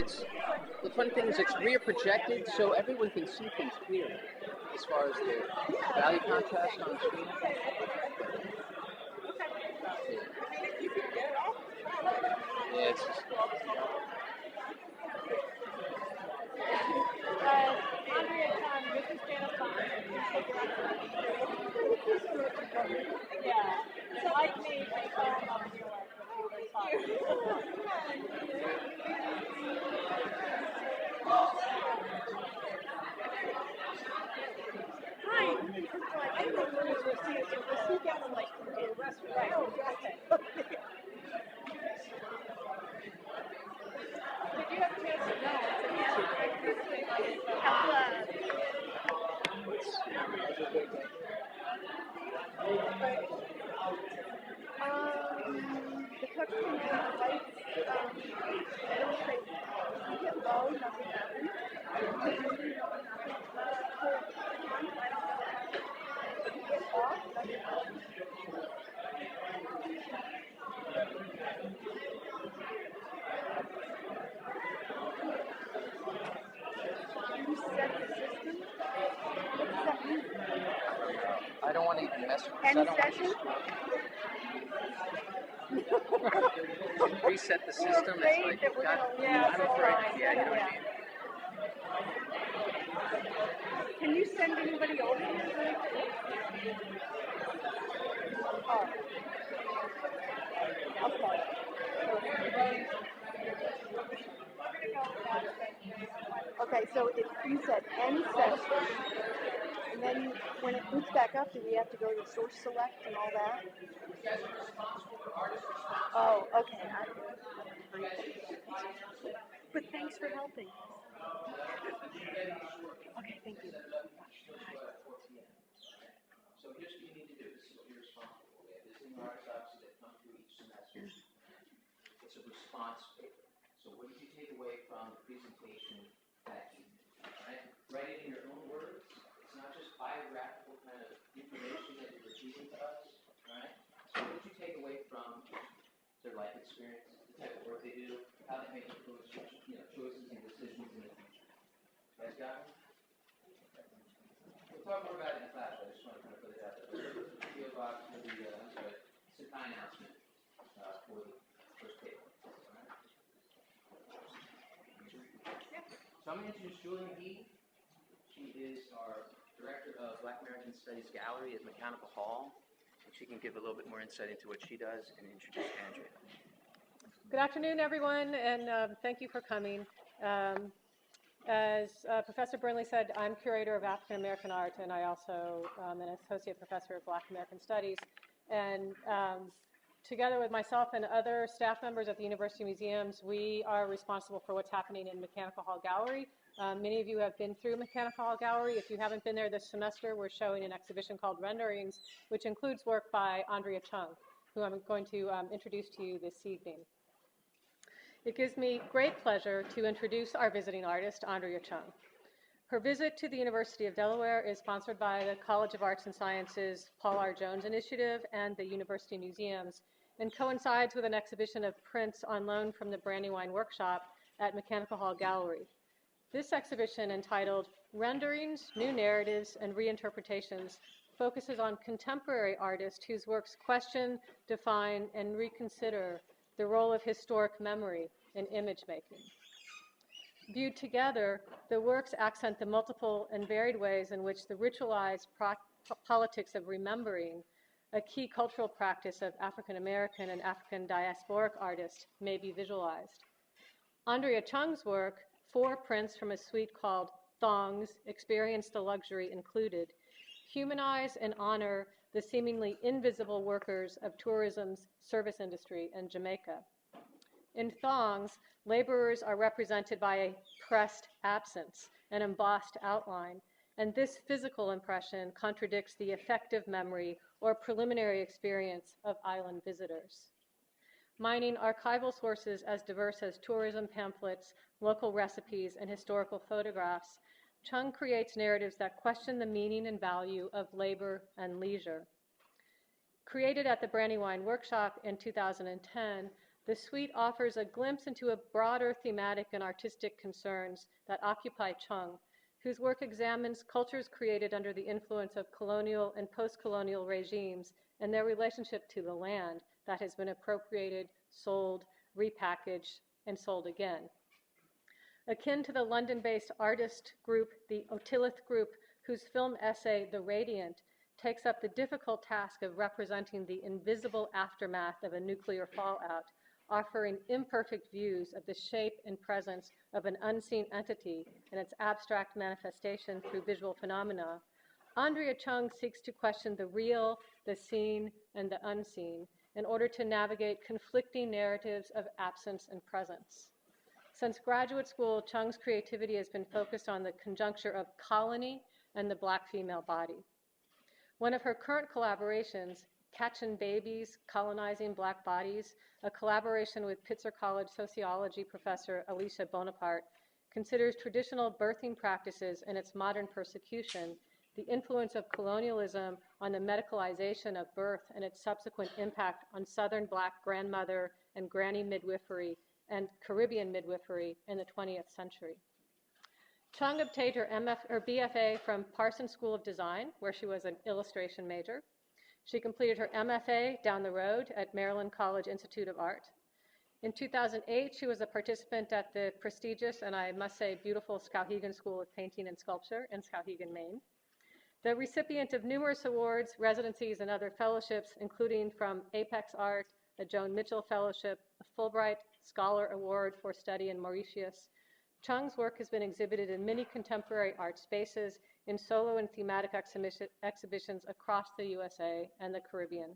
It's, the funny thing is it's rear projected so everyone can see things clearly as far as the value contrast on the screen. Yeah, it's just... Andrea Chung, this is Janice Bonner. Yeah, so like me, they fell in love with your work. Hi. I don't know where we'll see it. We'll see you guys like in a restaurant. Right. Oh, okay. Did you have a chance to know? The question is, lights, illustrate, you get low, nothing happens. If you get off, nothing happens. You set the system. What does that mean? I don't want to even mess with this. End session? Reset the system. It's like, I'm afraid. Yeah, you know what I mean. Can you send anybody over here? Oh. Okay, so you said end session, and then when it boots back up, do we have to go to source select and all that? Oh, okay. But thanks for helping. Okay, thank you. So here's what you need to do. This is what you're responsible for. We have visiting artists obviously that come through each semester. It's a response paper. So what did you take away from the presentation that evening? Right? Write it in your own words. It's not just biographical kind of information that you're repeating to us. Right? So what did you take away from their life experience, the type of work they do, how they make influence, choices and decisions in the future? You guys got it? We'll talk more about it in class, but I just want to kind of put it out there. The PO box for the Sakai announcement for the first paper. Right. So I'm going to introduce Julie McGee. She is our Director of Black American Studies Gallery at Mechanical Hall. And she can give a little bit more insight into what she does and introduce Andrea. Good afternoon, everyone, and thank you for coming. As Professor Burnley said, I'm Curator of African American Art, and I also am an Associate Professor of Black American Studies. And together with myself and other staff members at the University Museums, we are responsible for what's happening in Mechanical Hall Gallery. Many of you have been through Mechanical Hall Gallery. If you haven't been there this semester, we're showing an exhibition called Renderings, which includes work by Andrea Chung, who I'm going to introduce to you this evening. It gives me great pleasure to introduce our visiting artist, Andrea Chung. Her visit to the University of Delaware is sponsored by the College of Arts and Sciences Paul R. Jones Initiative and the University Museums, and coincides with an exhibition of prints on loan from the Brandywine workshop at Mechanical Hall Gallery. This exhibition, entitled Renderings, New Narratives, and Reinterpretations, focuses on contemporary artists whose works question, define, and reconsider the role of historic memory in image making. Viewed together, the works accent the multiple and varied ways in which the ritualized politics of remembering, a key cultural practice of African American and African diasporic artists, may be visualized. Andrea Chung's work, 4 prints from a suite called Thongs, Experience the Luxury Included, humanize and honor the seemingly invisible workers of tourism's service industry in Jamaica. In Thongs, laborers are represented by a pressed absence, an embossed outline, and this physical impression contradicts the effective memory or preliminary experience of island visitors. Mining archival sources as diverse as tourism pamphlets, local recipes, and historical photographs, Chung creates narratives that question the meaning and value of labor and leisure. Created at the Brandywine workshop in 2010, The suite offers a glimpse into a broader thematic and artistic concerns that occupy Chung, whose work examines cultures created under the influence of colonial and post-colonial regimes and their relationship to the land that has been appropriated, sold, repackaged, and sold again. Akin to the London-based artist group, the Otilith Group, whose film essay, The Radiant, takes up the difficult task of representing the invisible aftermath of a nuclear fallout, offering imperfect views of the shape and presence of an unseen entity and its abstract manifestation through visual phenomena, Andrea Chung seeks to question the real, the seen, and the unseen in order to navigate conflicting narratives of absence and presence. Since graduate school, Chung's creativity has been focused on the conjuncture of colony and the Black female body. One of her current collaborations, Catchin' Babies, Colonizing Black Bodies, a collaboration with Pitzer College sociology professor Alicia Bonaparte, considers traditional birthing practices and its modern persecution, the influence of colonialism on the medicalization of birth and its subsequent impact on Southern Black grandmother and granny midwifery and Caribbean midwifery in the 20th century. Chung obtained her BFA from Parsons School of Design, where she was an illustration major. She completed her MFA down the road at Maryland College Institute of Art. In 2008, she was a participant at the prestigious and I must say beautiful Skowhegan School of Painting and Sculpture in Skowhegan, Maine. The recipient of numerous awards, residencies, and other fellowships, including from Apex Art, a Joan Mitchell Fellowship, a Fulbright Scholar Award for Study in Mauritius, Chung's work has been exhibited in many contemporary art spaces, in solo and thematic exhibitions across the USA and the Caribbean.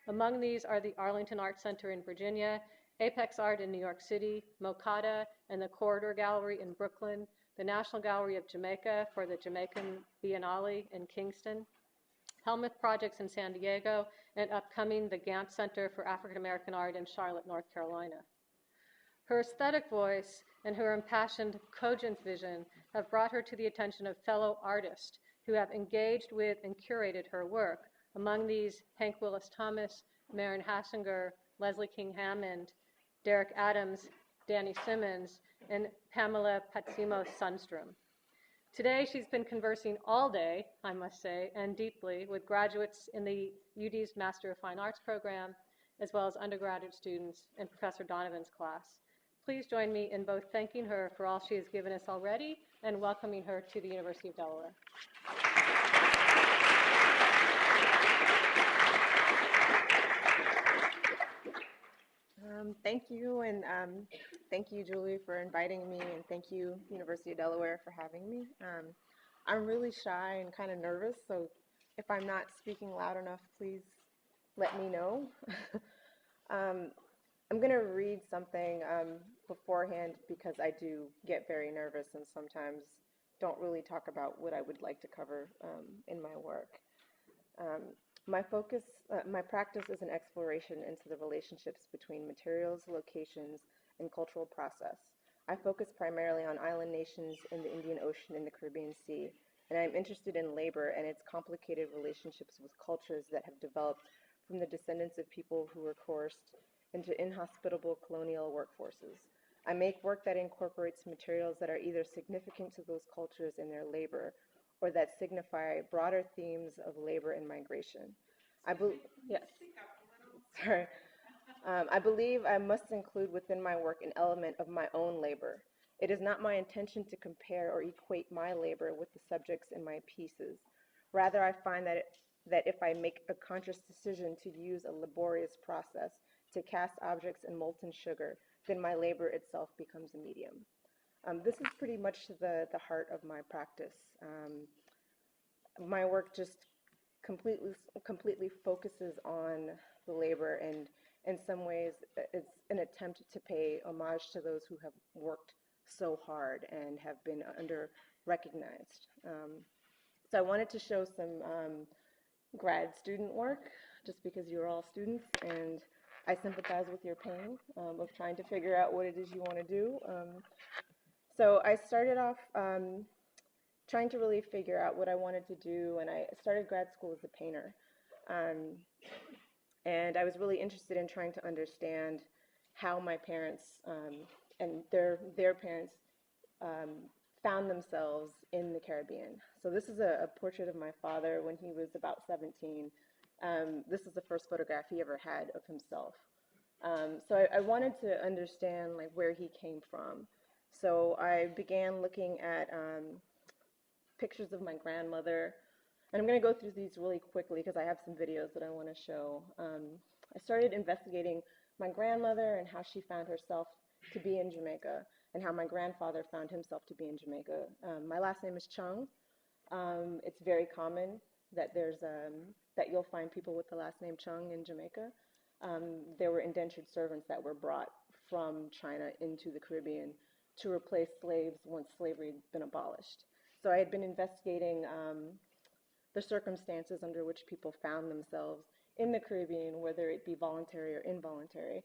Among these are the Arlington Art Center in Virginia, Apex Art in New York City, Mokata and the Corridor Gallery in Brooklyn, the National Gallery of Jamaica for the Jamaican Biennale in Kingston, Helmuth Projects in San Diego, and upcoming the Gant Center for African American Art in Charlotte, North Carolina. Her aesthetic voice and her impassioned, cogent vision have brought her to the attention of fellow artists who have engaged with and curated her work. Among these, Hank Willis Thomas, Maren Hassinger, Leslie King Hammond, Derek Adams, Danny Simmons, and Pamela Patsimo Sundstrom. Today, she's been conversing all day, I must say, and deeply with graduates in the UD's Master of Fine Arts program, as well as undergraduate students in Professor Donovan's class. Please join me in both thanking her for all she has given us already and welcoming her to the University of Delaware. Thank you, and thank you, Julie, for inviting me, and thank you, University of Delaware, for having me. I'm really shy and kind of nervous, so if I'm not speaking loud enough, please let me know. I'm going to read something beforehand because I do get very nervous and sometimes don't really talk about what I would like to cover in my work. My practice is an exploration into the relationships between materials, locations, and cultural process. I focus primarily on island nations in the Indian Ocean and the Caribbean Sea, and I'm interested in labor and its complicated relationships with cultures that have developed from the descendants of people who were coerced into inhospitable colonial workforces. I make work that incorporates materials that are either significant to those cultures in their labor or that signify broader themes of labor and migration. I believe I must include within my work an element of my own labor. It is not my intention to compare or equate my labor with the subjects in my pieces. Rather, I find that if I make a conscious decision to use a laborious process to cast objects in molten sugar, then my labor itself becomes a medium. This is pretty much the heart of my practice. My work just completely focuses on the labor, and in some ways it's an attempt to pay homage to those who have worked so hard and have been under-recognized. So I wanted to show some grad student work, just because you're all students, and I sympathize with your pain of trying to figure out what it is you want to do. So I started off trying to really figure out what I wanted to do, and I started grad school as a painter. And I was really interested in trying to understand, how my parents and their parents found themselves in the Caribbean. So this is a portrait of my father when he was about 17. This is the first photograph he ever had of himself. So I wanted to understand like where he came from. So I began looking at pictures of my grandmother, and I'm going to go through these really quickly because I have some videos that I want to show. I started investigating my grandmother and how she found herself to be in Jamaica, and how my grandfather found himself to be in Jamaica. My last name is Chung. It's very common that that you'll find people with the last name Chung in Jamaica. There were indentured servants that were brought from China into the Caribbean to replace slaves once slavery had been abolished. So I had been investigating the circumstances under which people found themselves in the Caribbean, whether it be voluntary or involuntary.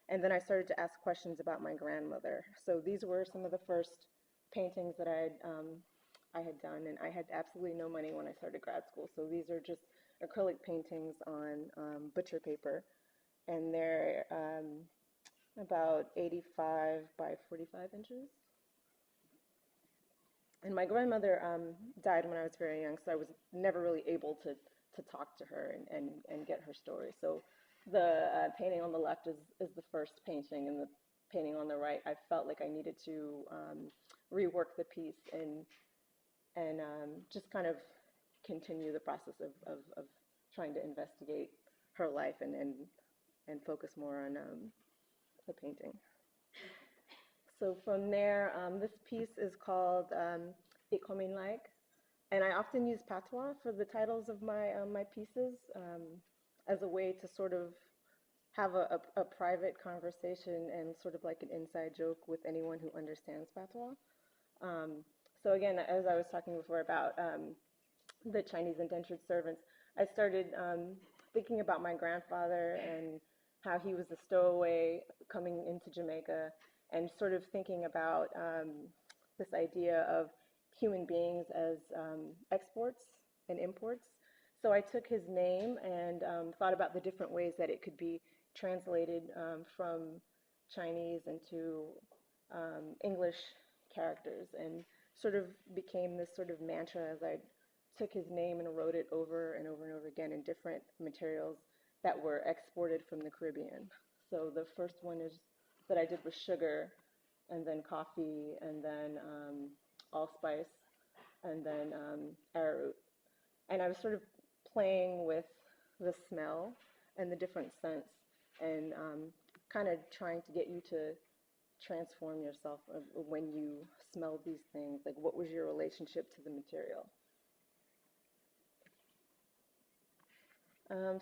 And then I started to ask questions about my grandmother. So these were some of the first paintings that I had done, and I had absolutely no money when I started grad school. So these are just acrylic paintings on butcher paper, and they're about 85 by 45 inches. And my grandmother died when I was very young, so I was never really able to talk to her and get her story. So the painting on the left is the first painting, and the painting on the right, I felt like I needed to rework the piece and just kind of continue the process of trying to investigate her life and focus more on the painting. So from there, this piece is called Ikomin Like, and I often use patois for the titles of my my pieces as a way to sort of have a private conversation and sort of like an inside joke with anyone who understands patois. So again, as I was talking before about the Chinese indentured servants, I started thinking about my grandfather and how he was a stowaway coming into Jamaica, and sort of thinking about this idea of human beings as exports and imports. So I took his name and thought about the different ways that it could be translated from Chinese into English characters, and sort of became this sort of mantra as I took his name and wrote it over and over and over again in different materials that were exported from the Caribbean. So the first one that I did was sugar, and then coffee, and then allspice, and then arrowroot. And I was sort of playing with the smell and the different scents, and kind of trying to get you to transform yourself when you smelled these things. Like, what was your relationship to the material?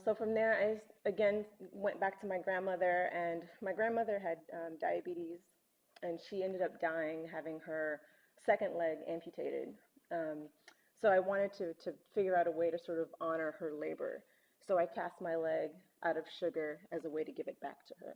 So from there, I again went back to my grandmother, and my grandmother had diabetes, and she ended up dying, having her second leg amputated. So I wanted to figure out a way to sort of honor her labor. So I cast my leg out of sugar as a way to give it back to her.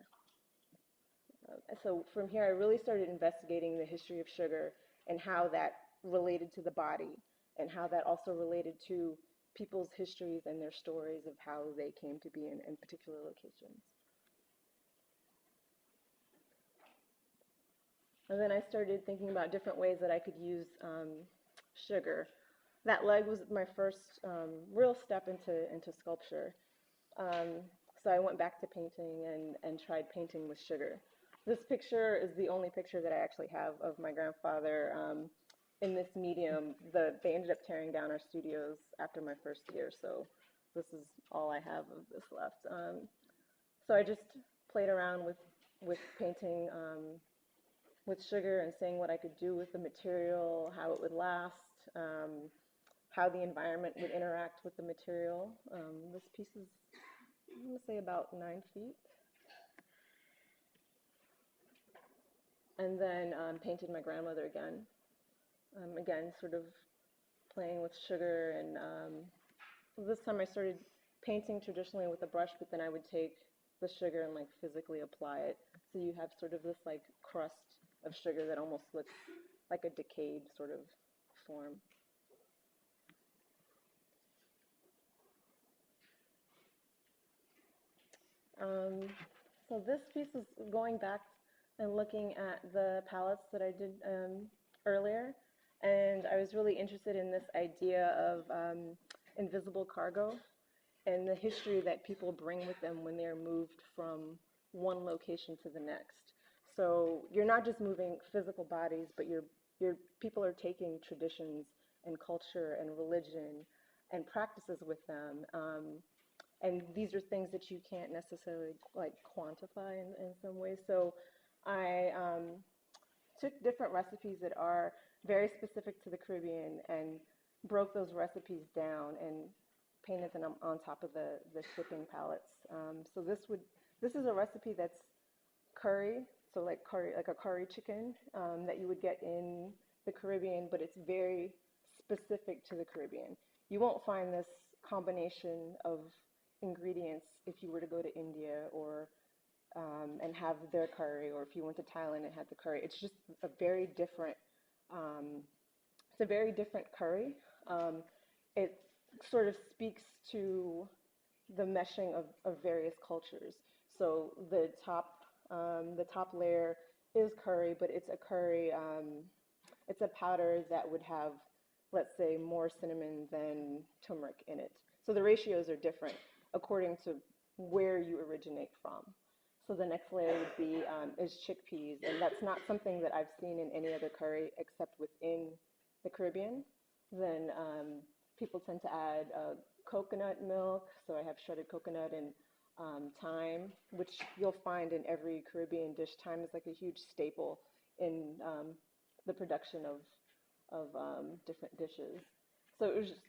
So from here, I really started investigating the history of sugar and how that related to the body, and how that also related to people's histories and their stories of how they came to be in particular locations. And then I started thinking about different ways that I could use sugar. That leg was my first real step into sculpture. So I went back to painting and tried painting with sugar. This picture is the only picture that I actually have of my grandfather in this medium. They ended up tearing down our studios after my first year, so this is all I have of this left. So I just played around with painting with sugar and seeing what I could do with the material, how it would last, how the environment would interact with the material. This piece is, I'm going to say, about 9 feet. And then painted my grandmother again. Again, sort of playing with sugar, and this time I started painting traditionally with a brush, but then I would take the sugar and like physically apply it. So you have sort of this like crust of sugar that almost looks like a decayed sort of form. So this piece is going back and looking at the palettes that I did earlier, and I was really interested in this idea of invisible cargo and the history that people bring with them when they're moved from one location to the next. So you're not just moving physical bodies, but people are taking traditions and culture and religion and practices with them. And these are things that you can't necessarily like quantify in some ways. So I took different recipes that are very specific to the Caribbean and broke those recipes down and painted them on top of the shipping palettes. So this is a recipe that's curry, so like a curry chicken that you would get in the Caribbean, but it's very specific to the Caribbean. You won't find this combination of ingredients if you were to go to India or and have their curry, or if you went to Thailand and had the curry. It's just a very different. It's a very different curry. It sort of speaks to the meshing of various cultures. So the top layer is curry, but it's a curry. It's a powder that would have, let's say, more cinnamon than turmeric in it. So the ratios are different according to where you originate from. So the next layer would be is chickpeas, and that's not something that I've seen in any other curry except within the Caribbean. Then people tend to add coconut milk, so I have shredded coconut and thyme, which you'll find in every Caribbean dish. Thyme is like a huge staple in the production of different dishes. So it was just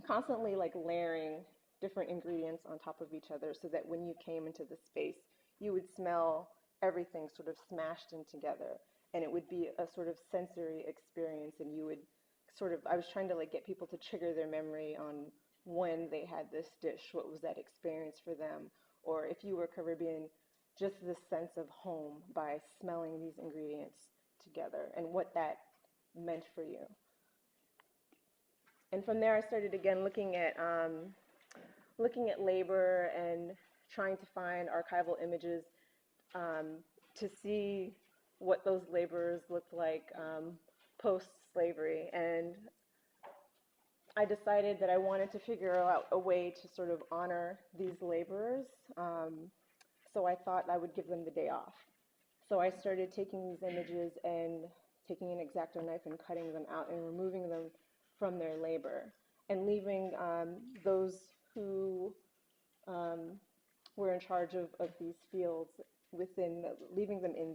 constantly like layering different ingredients on top of each other so that when you came into the space, you would smell everything sort of smashed in together, and it would be a sort of sensory experience, and you would sort of, I was trying to like get people to trigger their memory on when they had this dish, what was that experience for them, or if you were Caribbean, just this sense of home by smelling these ingredients together and what that meant for you. And from there I started again looking at labor and trying to find archival images to see what those laborers looked like post-slavery. And I decided that I wanted to figure out a way to sort of honor these laborers. So I thought I would give them the day off. So I started taking these images and taking an X-Acto knife and cutting them out and removing them from their labor and leaving those who were in charge of these fields leaving them in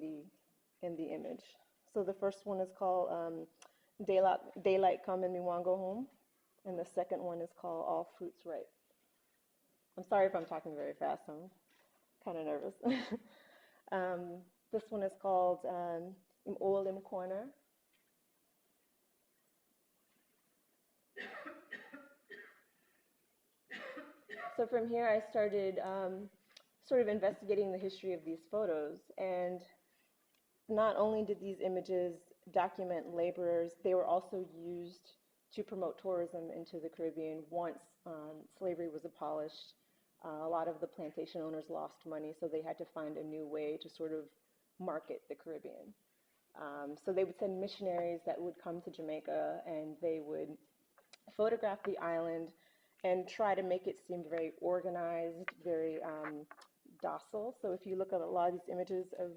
the image. So the first one is called Daylight Come and Me Want Go Home, and the second one is called All Fruits Ripe. I'm sorry if I'm talking very fast, I'm kind of nervous. This one is called Im Old Im Corner. So from here I started sort of investigating the history of these photos, and not only did these images document laborers, they were also used to promote tourism into the Caribbean once slavery was abolished. A lot of the plantation owners lost money, so they had to find a new way to sort of market the Caribbean. So they would send missionaries that would come to Jamaica, and they would photograph the island and try to make it seem very organized, very docile. So if you look at a lot of these images of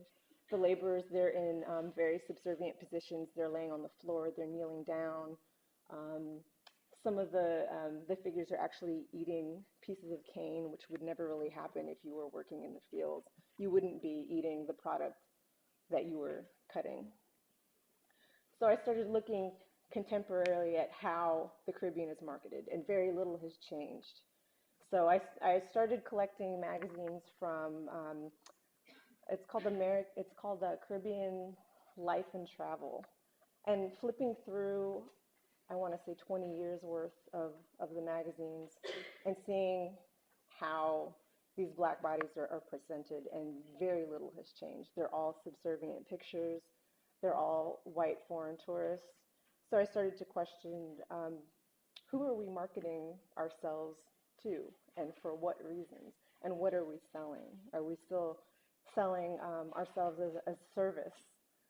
the laborers, they're in very subservient positions. They're laying on the floor, they're kneeling down. Some of the figures are actually eating pieces of cane, which would never really happen if you were working in the fields. You wouldn't be eating the product that you were cutting. So I started looking contemporarily at how the Caribbean is marketed, and very little has changed. So I started collecting magazines from, it's called the Caribbean Life and Travel, and flipping through, I want to say 20 years worth of the magazines, and seeing how these black bodies are presented, and very little has changed. They're all subservient pictures. They're all white foreign tourists. So I started to question, who are we marketing ourselves to, and for what reasons, and what are we selling? Are we still selling ourselves as a service,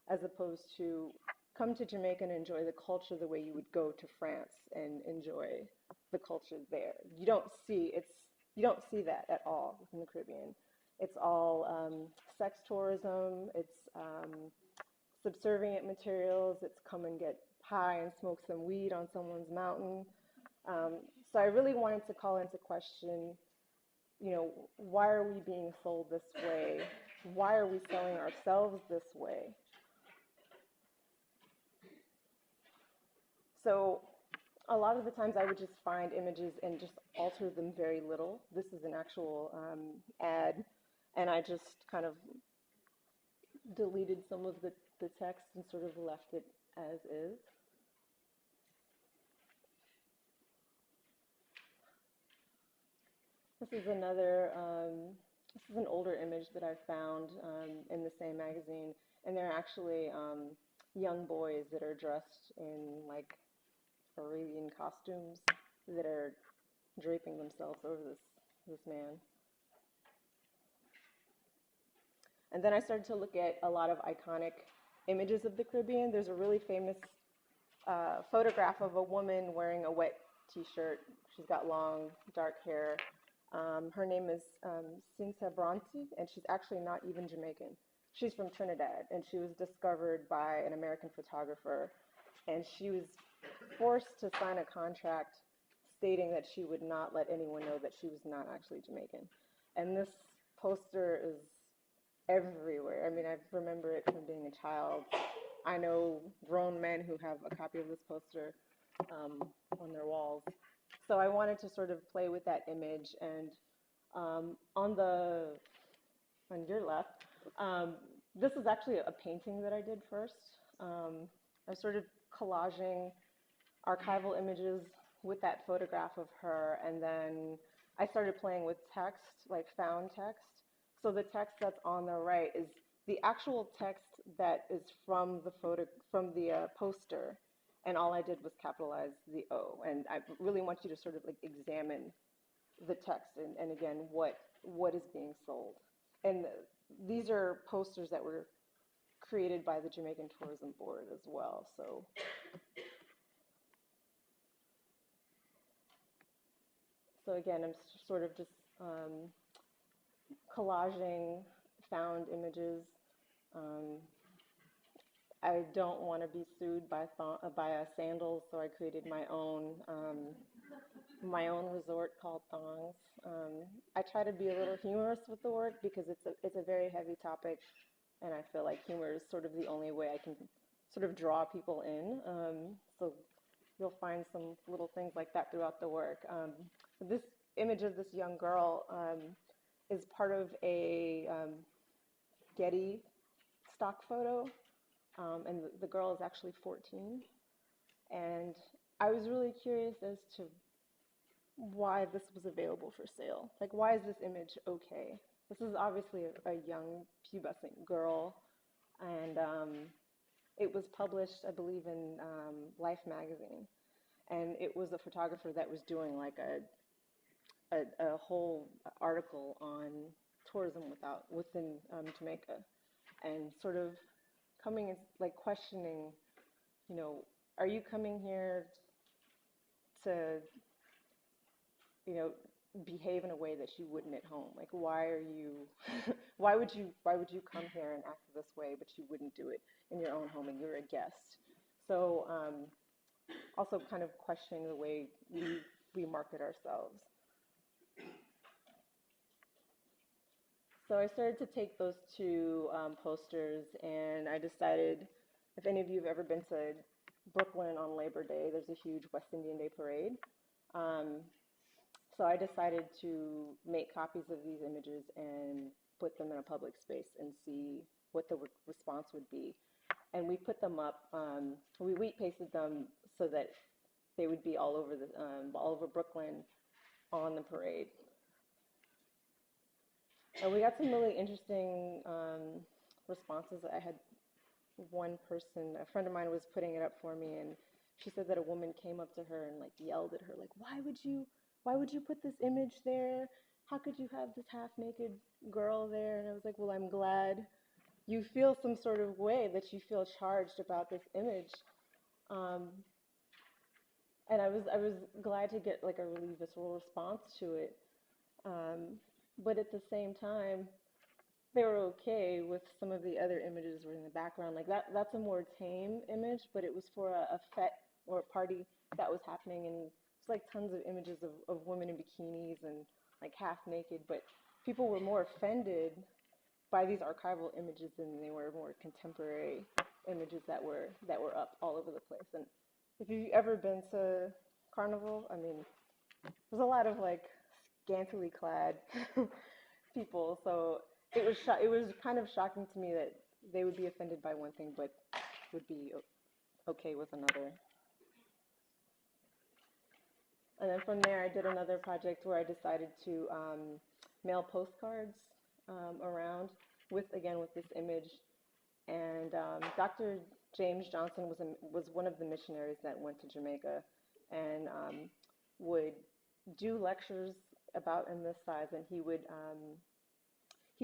as opposed to come to Jamaica and enjoy the culture the way you would go to France and enjoy the culture there. You don't see that at all in the Caribbean. It's all sex tourism. It's subservient materials. It's come and get high and smoke some weed on someone's mountain. So I really wanted to call into question, why are we being sold this way? Why are we selling ourselves this way? So a lot of the times I would just find images and just alter them very little. This is an actual ad, and I just kind of deleted some of the text and sort of left it as is. This is this is an older image that I found in the same magazine, and they're actually young boys that are dressed in like Arabian costumes that are draping themselves over this man. And then I started to look at a lot of iconic images of the Caribbean. There's a really famous photograph of a woman wearing a wet t-shirt. She's got long, dark hair. Her name is Cinta Bronte, and she's actually not even Jamaican. She's from Trinidad, and she was discovered by an American photographer, and she was forced to sign a contract stating that she would not let anyone know that she was not actually Jamaican. And this poster is everywhere. I mean, I remember it from being a child. I know grown men who have a copy of this poster on their walls. So I wanted to sort of play with that image, and on your left, this is actually a painting that I did first. I started collaging archival images with that photograph of her, and then I started playing with text, like found text. So the text that's on the right is the actual text that is from the poster, and all I did was capitalize the O. And I really want you to sort of like examine the text and again, what is being sold. And these are posters that were created by the Jamaican Tourism Board as well. So again, I'm sort of just collaging found images. I don't want to be sued by sandals, so I created my own resort called Thongs. I try to be a little humorous with the work because it's a very heavy topic, and I feel like humor is sort of the only way I can sort of draw people in. So you'll find some little things like that throughout the work. This image of this young girl is part of a Getty stock photo, and the girl is actually 14. And I was really curious as to why this was available for sale. Like, why is this image okay? This is obviously a young pubescent girl, and it was published, I believe, in Life magazine, and it was a photographer that was doing like a whole article on tourism within Jamaica, and sort of coming and like questioning, are you coming here to, behave in a way that you wouldn't at home? Like, why would you come here and act this way, but you wouldn't do it in your own home and you're a guest? So also kind of questioning the way we market ourselves. So I started to take those two posters, and I decided, if any of you have ever been to Brooklyn on Labor Day, there's a huge West Indian Day parade. So I decided to make copies of these images and put them in a public space and see what the response would be. And we put them up, we wheat pasted them so that they would be all over Brooklyn on the parade. And we got some really interesting responses. I had one person, a friend of mine was putting it up for me, and she said that a woman came up to her and like yelled at her, like, why would you put this image there? how could you have this half-naked girl there? And I was like, well, I'm glad you feel some sort of way, that you feel charged about this image. And I was glad to get like a really visceral response to it. But at the same time, they were okay with some of the other images were in the background. Like that's a more tame image, but it was for a fete or a party that was happening, and it's like tons of images of women in bikinis and like half naked, but people were more offended by these archival images than they were more contemporary images that were up all over the place. And if you've ever been to Carnival, I mean, there's a lot of like scantily clad people, so it was kind of shocking to me that they would be offended by one thing but would be okay with another. And then from there, I did another project where I decided to mail postcards around with this image. And Dr. James Johnson was one of the missionaries that went to Jamaica and would do lectures about in this size, and he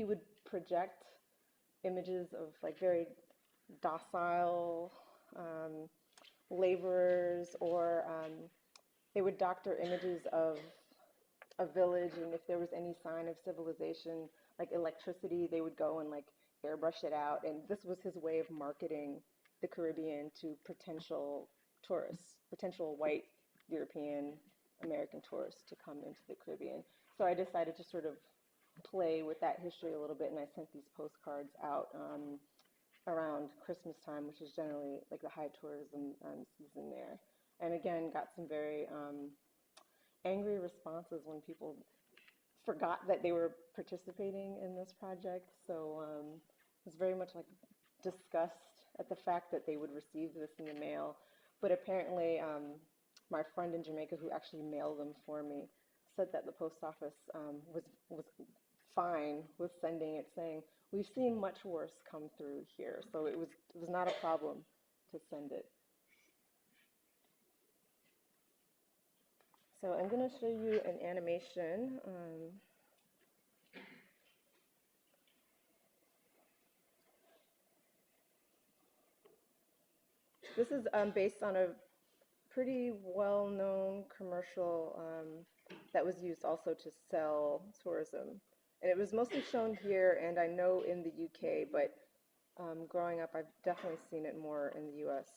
would project images of like very docile laborers, or they would doctor images of a village, and if there was any sign of civilization, like electricity, they would go and like airbrush it out. And this was his way of marketing the Caribbean to potential tourists, potential white European American tourists to come into the Caribbean. So I decided to sort of play with that history a little bit, and I sent these postcards out around Christmas time, which is generally like the high tourism season there. And again, got some very angry responses when people forgot that they were participating in this project. So it was very much like disgust at the fact that they would receive this in the mail. But apparently my friend in Jamaica, who actually mailed them for me, said that the post office was fine with sending it, saying, we've seen much worse come through here. So it was not a problem to send it. So I'm going to show you an animation. This is based on a pretty well-known commercial that was used also to sell tourism. And it was mostly shown here, and I know in the UK, but growing up, I've definitely seen it more in the US.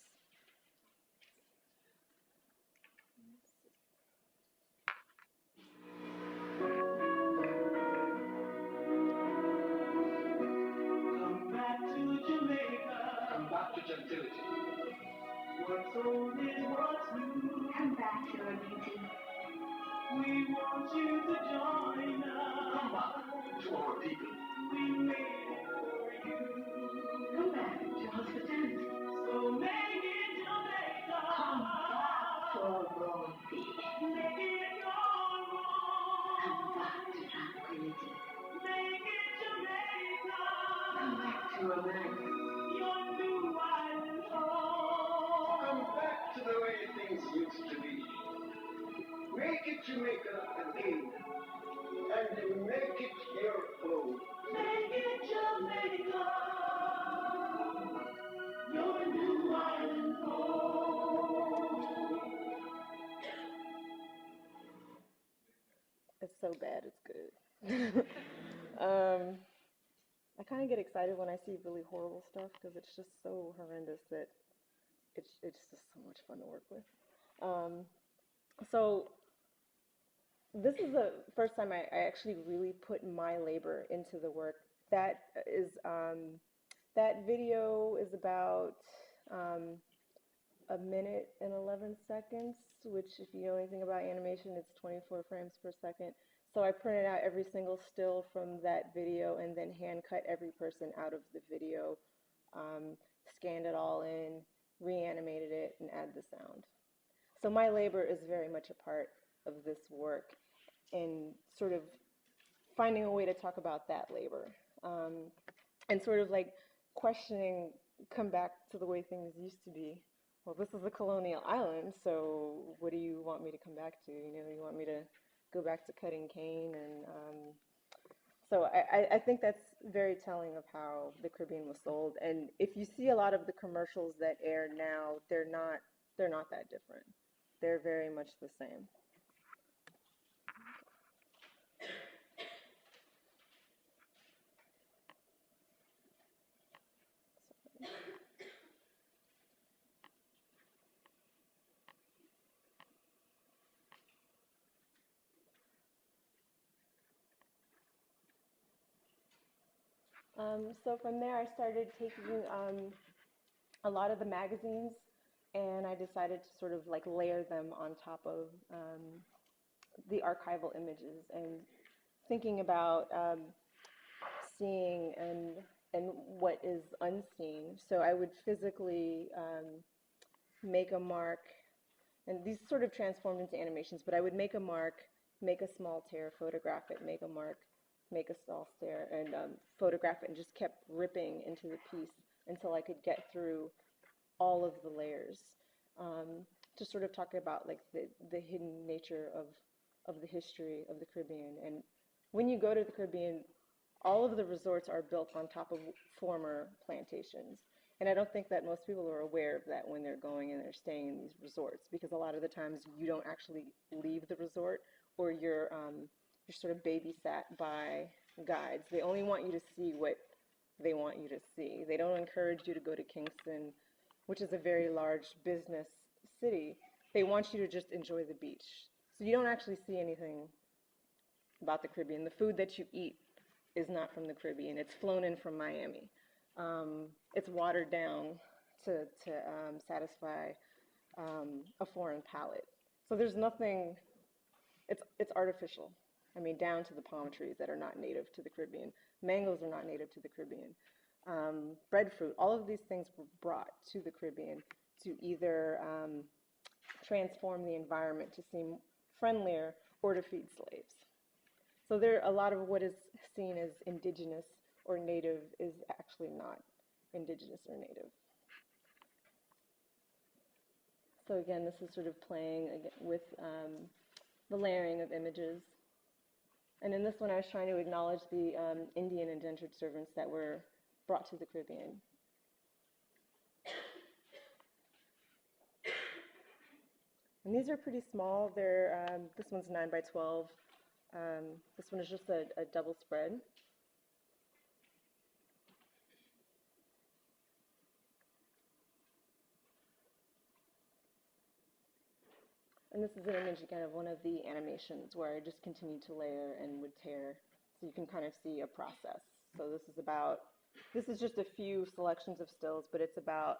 Come back to Jamaica. Come back to gentility. What's old is what's new. Come back, your beauty. We want you to join us. Come back to our people. We made it for you. Come back to hospitality. So make it Jamaica. Come back to our broad beach. Make it your home. Come back to tranquility. Make it Jamaica. Come back to romance. Your new island home. Come back to the way things used to be. Make it Jamaica again, and make it your home. Make it Jamaica, your new island home. It's so bad, it's good. I kind of get excited when I see really horrible stuff because it's just so horrendous that it's just so much fun to work with. So this is the first time I actually really put my labor into the work. That video is about a minute and 11 seconds, which if you know anything about animation, it's 24 frames per second. So I printed out every single still from that video and then hand cut every person out of the video, scanned it all in, reanimated it, and add the sound. So my labor is very much a part of this work and sort of finding a way to talk about that labor and sort of like questioning, come back to the way things used to be. Well, this is a colonial island, so what do you want me to come back to? You know, you want me to go back to cutting cane. And so I think that's very telling of how the Caribbean was sold. And if you see a lot of the commercials that air now, they're not that different. They're very much the same. So from there, I started taking a lot of the magazines, and I decided to sort of like layer them on top of the archival images, and thinking about seeing and what is unseen. So I would physically make a mark, and these sort of transformed into animations, but I would make a mark, make a small tear, photograph it, make a mark, make a small tear, and photograph it, and just kept ripping into the piece until I could get through all of the layers. To sort of talk about like the hidden nature of the history of the Caribbean. And when you go to the Caribbean, all of the resorts are built on top of former plantations. And I don't think that most people are aware of that when they're going and they're staying in these resorts, because a lot of the times you don't actually leave the resort, or you're sort of babysat by guides. They only want you to see what they want you to see. They don't encourage you to go to Kingston, which is a very large business city. They want you to just enjoy the beach. So you don't actually see anything about the Caribbean. The food that you eat is not from the Caribbean. It's flown in from Miami. It's watered down to satisfy a foreign palate. So there's nothing, it's artificial. I mean, down to the palm trees that are not native to the Caribbean. Mangoes are not native to the Caribbean. Breadfruit, all of these things were brought to the Caribbean to either transform the environment to seem friendlier or to feed slaves. So there, a lot of what is seen as indigenous or native is actually not indigenous or native. So again, this is sort of playing with the layering of images. And in this one, I was trying to acknowledge the Indian indentured servants that were brought to the Caribbean. And these are pretty small. They're, this one's 9 by 12. This one is just a double spread. And this is an image, again, of one of the animations where I just continued to layer and would tear, so you can kind of see a process. So this is just a few selections of stills, but it's about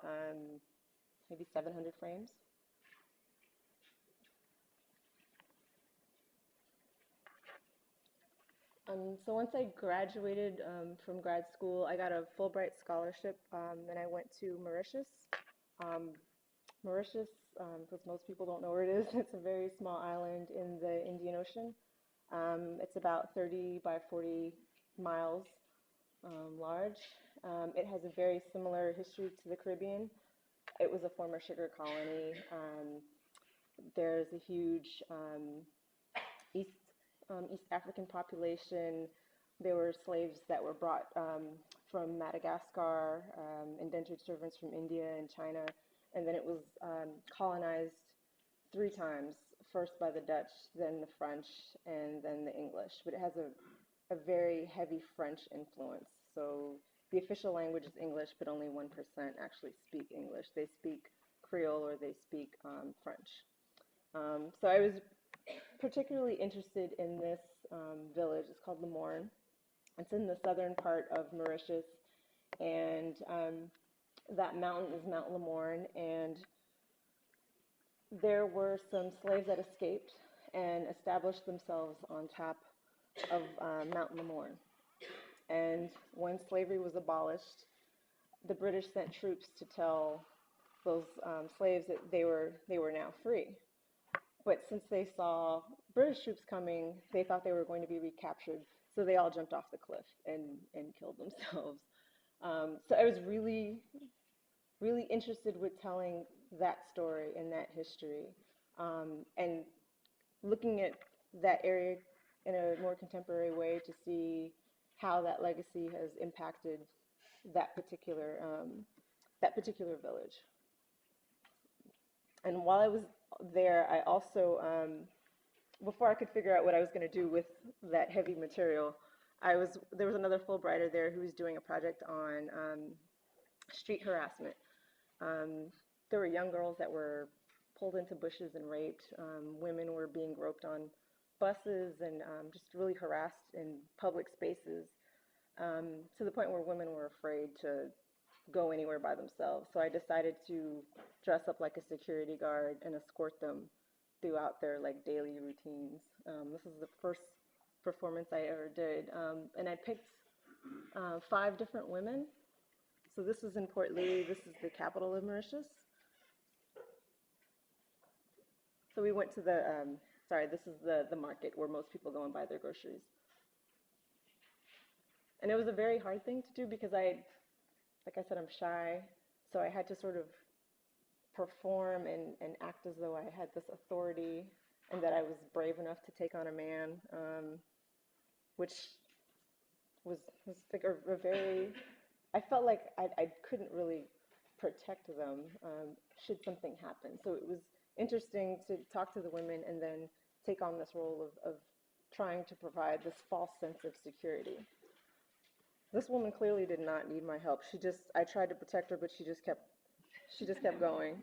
maybe 700 frames. So once I graduated from grad school, I got a Fulbright scholarship, and I went to Mauritius. Mauritius, because most people don't know where it is, it's a very small island in the Indian Ocean. It's about 30 by 40 miles large. It has a very similar history to the Caribbean. It was a former sugar colony. There's a huge East African population. There were slaves that were brought from Madagascar, indentured servants from India and China, and then it was colonized 3 times, first by the Dutch, then the French, and then the English. But it has a very heavy French influence. So the official language is English, but only 1% actually speak English. They speak Creole or they speak French. So I was particularly interested in this village. It's called Lemourne. It's in the southern part of Mauritius, and that mountain is Mount Lemourne, and there were some slaves that escaped and established themselves on top of Mount Lemourne. And when slavery was abolished, the British sent troops to tell those slaves that they were now free. But since they saw British troops coming, they thought they were going to be recaptured, so they all jumped off the cliff and killed themselves. So I was really, really interested with telling that story and that history, and looking at that area in a more contemporary way to see how that legacy has impacted that particular village. And while I was there, I also, before I could figure out what I was going to do with that heavy material, there was another Fulbrighter there who was doing a project on street harassment. There were young girls that were pulled into bushes and raped. Women were being groped on buses and just really harassed in public spaces, to the point where women were afraid to go anywhere by themselves. So I decided to dress up like a security guard and escort them throughout their like daily routines. This is the first performance I ever did, and I picked 5 different women. So this is in Port Louis. This is the capital of Mauritius. So we went to this is the market where most people go and buy their groceries. And it was a very hard thing to do because like I said, I'm shy. So I had to sort of perform and act as though I had this authority and that I was brave enough to take on a man, which was like a very, I felt like I couldn't really protect them should something happen. So it was interesting to talk to the women and then take on this role of trying to provide this false sense of security. This woman clearly did not need my help. I tried to protect her, but she just kept going.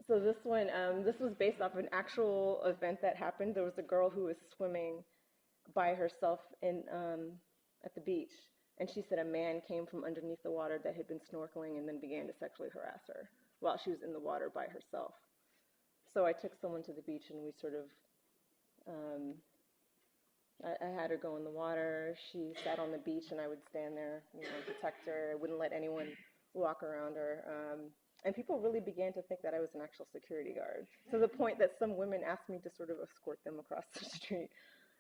So this one, this was based off an actual event that happened. There was a girl who was swimming by herself at the beach, and she said a man came from underneath the water that had been snorkeling and then began to sexually harass her while she was in the water by herself. So I took someone to the beach and we sort of, I had her go in the water. She sat on the beach and I would stand there, protect her. I wouldn't let anyone walk around her. And people really began to think that I was an actual security guard, to the point that some women asked me to sort of escort them across the street.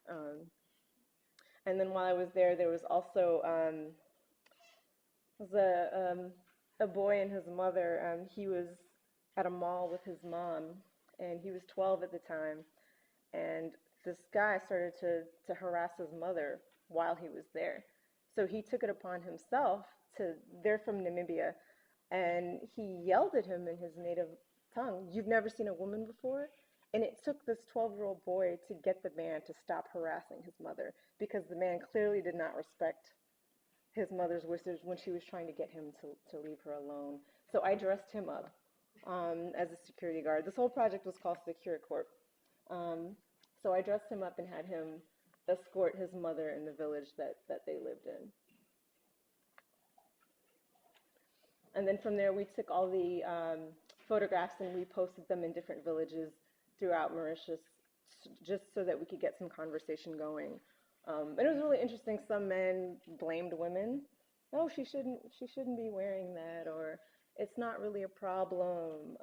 And then while I was there, there was also a boy and his mother. He was at a mall with his mom, and he was 12 at the time. And this guy started to harass his mother while he was there. So he took it upon himself they're from Namibia, and he yelled at him in his native tongue, "You've never seen a woman before?" And it took this 12-year-old boy to get the man to stop harassing his mother, because the man clearly did not respect his mother's wishes when she was trying to get him to leave her alone. So I dressed him up as a security guard. This whole project was called Secure Corp. So I dressed him up and had him escort his mother in the village that they lived in. And then from there, we took all the photographs and we posted them in different villages throughout Mauritius, just so that we could get some conversation going. And it was really interesting. Some men blamed women. "Oh, she shouldn't be wearing that," or "It's not really a problem."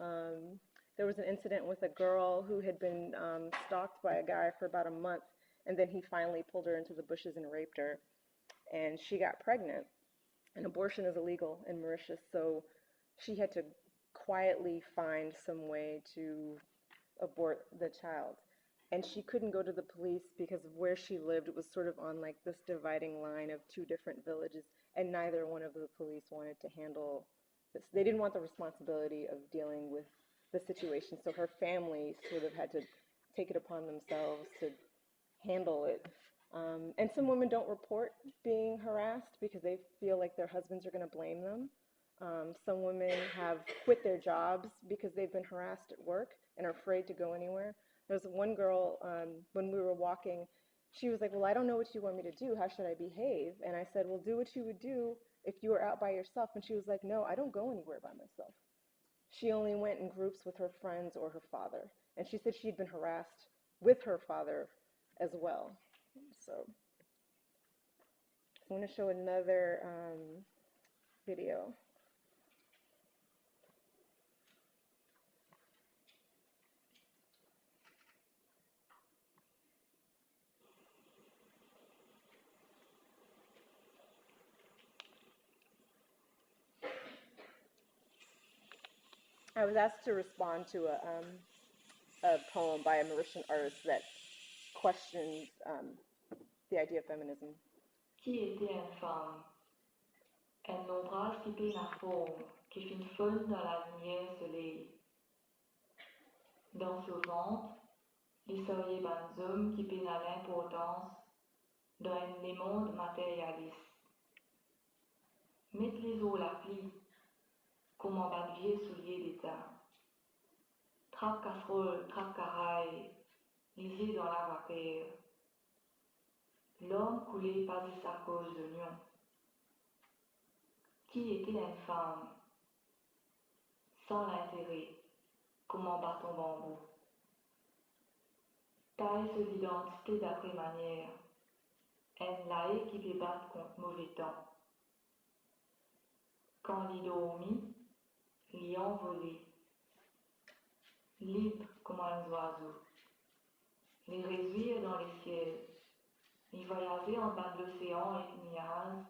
There was an incident with a girl who had been stalked by a guy for about a month, and then he finally pulled her into the bushes and raped her, and she got pregnant. And abortion is illegal in Mauritius, so she had to quietly find some way to abort the child. And she couldn't go to the police because of where she lived. It was sort of on like this dividing line of 2 different villages, and neither one of the police wanted to handle this. They didn't want the responsibility of dealing with the situation, so her family sort of had to take it upon themselves to handle it. And some women don't report being harassed because they feel like their husbands are going to blame them. Some women have quit their jobs because they've been harassed at work and are afraid to go anywhere. There was one girl, when we were walking, she was like, "Well, I don't know what you want me to do. How should I behave?" And I said, "Well, do what you would do if you were out by yourself." And she was like, "No, I don't go anywhere by myself." She only went in groups with her friends or her father. And she said she'd been harassed with her father as well. So I'm going to show another video. I was asked to respond to a a poem by a Mauritian artist that questions the idea of feminism. Qui était une femme? Un ombrage qui peine à forme, qui fin fun dans la lumière soleil. Dans ce ventre, les seriez ban hommes qui peinent à l'importance dans les mondes matérialistes. Mettre les eaux la plie, comme en bas de vieux souliers d'état. Trappe casserole, trappe caraille, lisez dans la vapeur. L'homme coulé pas de sa cause de lion. Qui était une femme? Sans l'intérêt, comme en bâton bambou. Taille de l'identité d'après manière, un laïc qui peut battre contre mauvais temps. Quand l'y dormit, l'y envolé, libre comme un oiseau, les réduire dans les ciels, les voyager en bas de l'océan avec nuages,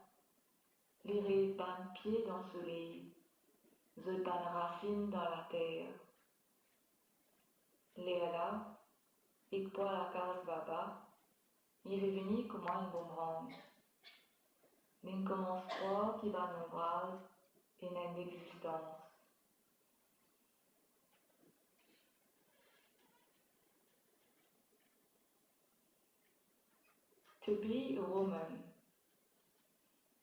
les rêves ban pieds dans le soleil, les ban racines dans la terre. Les là, et pour la case baba, il est venu comme un boomerang. L'un commence froid qui bat nos bras et n'a d'existence. To be a woman,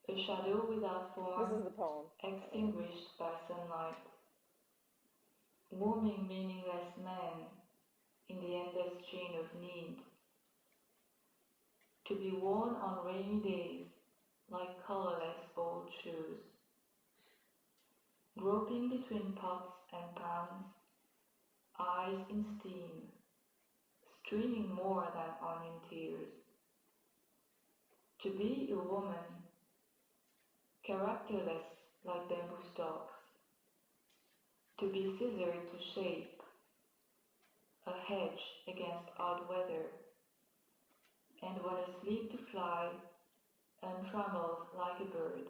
a shadow without This is form, the poem. extinguished by sunlight. Warming meaningless man in the endless chain of need. To be worn on rainy days like colorless old shoes. Groping between pots and pans, eyes in steam, streaming more than onion tears. To be a woman, characterless like bamboo stalks. To be scissored to shape, a hedge against odd weather, and when asleep to fly, untrammeled like a bird,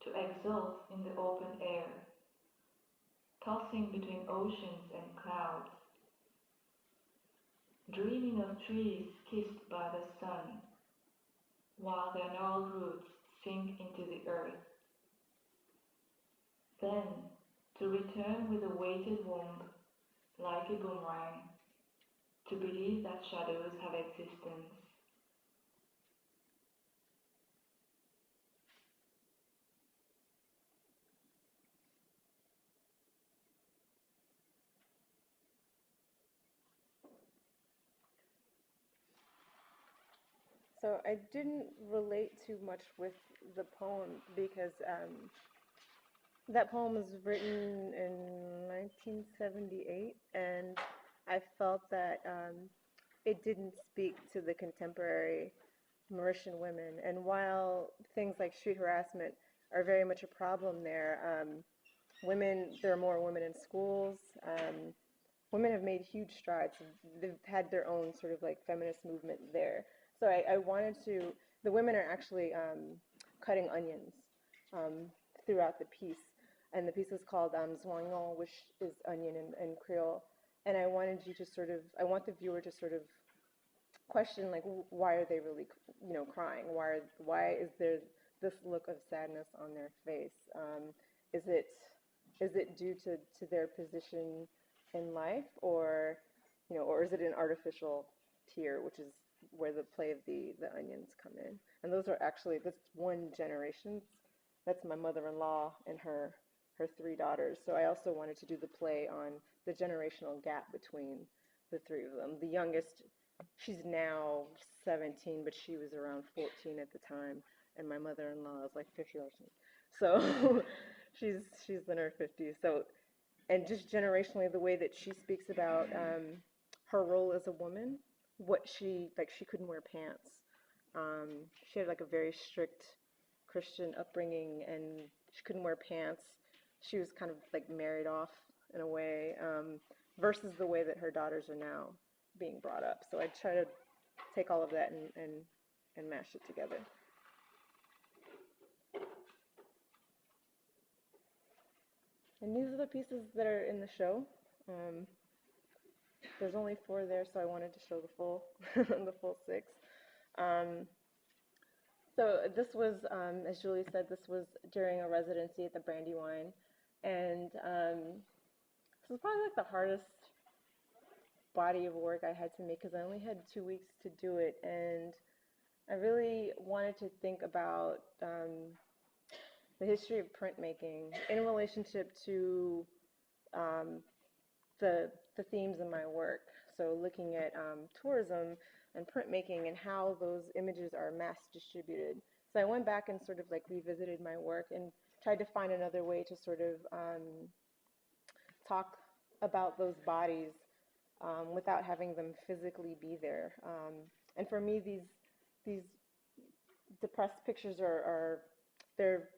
to exult in the open air, tossing between oceans and clouds, dreaming of trees kissed by the sun, while their gnarled roots sink into the earth. Then, to return with a weighted womb, like a boomerang, to believe that shadows have existence. So I didn't relate too much with the poem because that poem was written in 1978, and I felt that it didn't speak to the contemporary Mauritian women. And while things like street harassment are very much a problem there, there are more women in schools. Women have made huge strides. They've had their own sort of like feminist movement there. So I wanted to, the women are actually cutting onions throughout the piece. And the piece is called Zwangon, which is onion in Creole. And I wanted you to sort of, I want the viewer to sort of question, like, why are they really, crying? Why is there this look of sadness on their face? Is it due to their position in life, or is it an artificial tear, which is where the play of the onions come in? And those are actually, that's one generation. That's my mother-in-law and her 3 daughters. So I also wanted to do the play on the generational gap between the 3 of them. The youngest, she's now 17, but she was around 14 at the time, and my mother-in-law is like 50 or something. So she's in her 50s. So, and just generationally, the way that she speaks about her role as a woman, she couldn't wear pants. She had like a very strict Christian upbringing, and she couldn't wear pants. She was kind of like married off in a way, versus the way that her daughters are now being brought up. So I try to take all of that and mash it together. And these are the pieces that are in the show. there's only 4 there, so I wanted to show the full, the full 6. So this was, as Julie said, this was during a residency at the Brandywine, and this was probably like the hardest body of work I had to make because I only had 2 weeks to do it, and I really wanted to think about the history of printmaking in relationship to the themes in my work. So looking at tourism and printmaking and how those images are mass distributed. So I went back and sort of like revisited my work and tried to find another way to sort of talk about those bodies without having them physically be there. And for me, these depressed pictures they're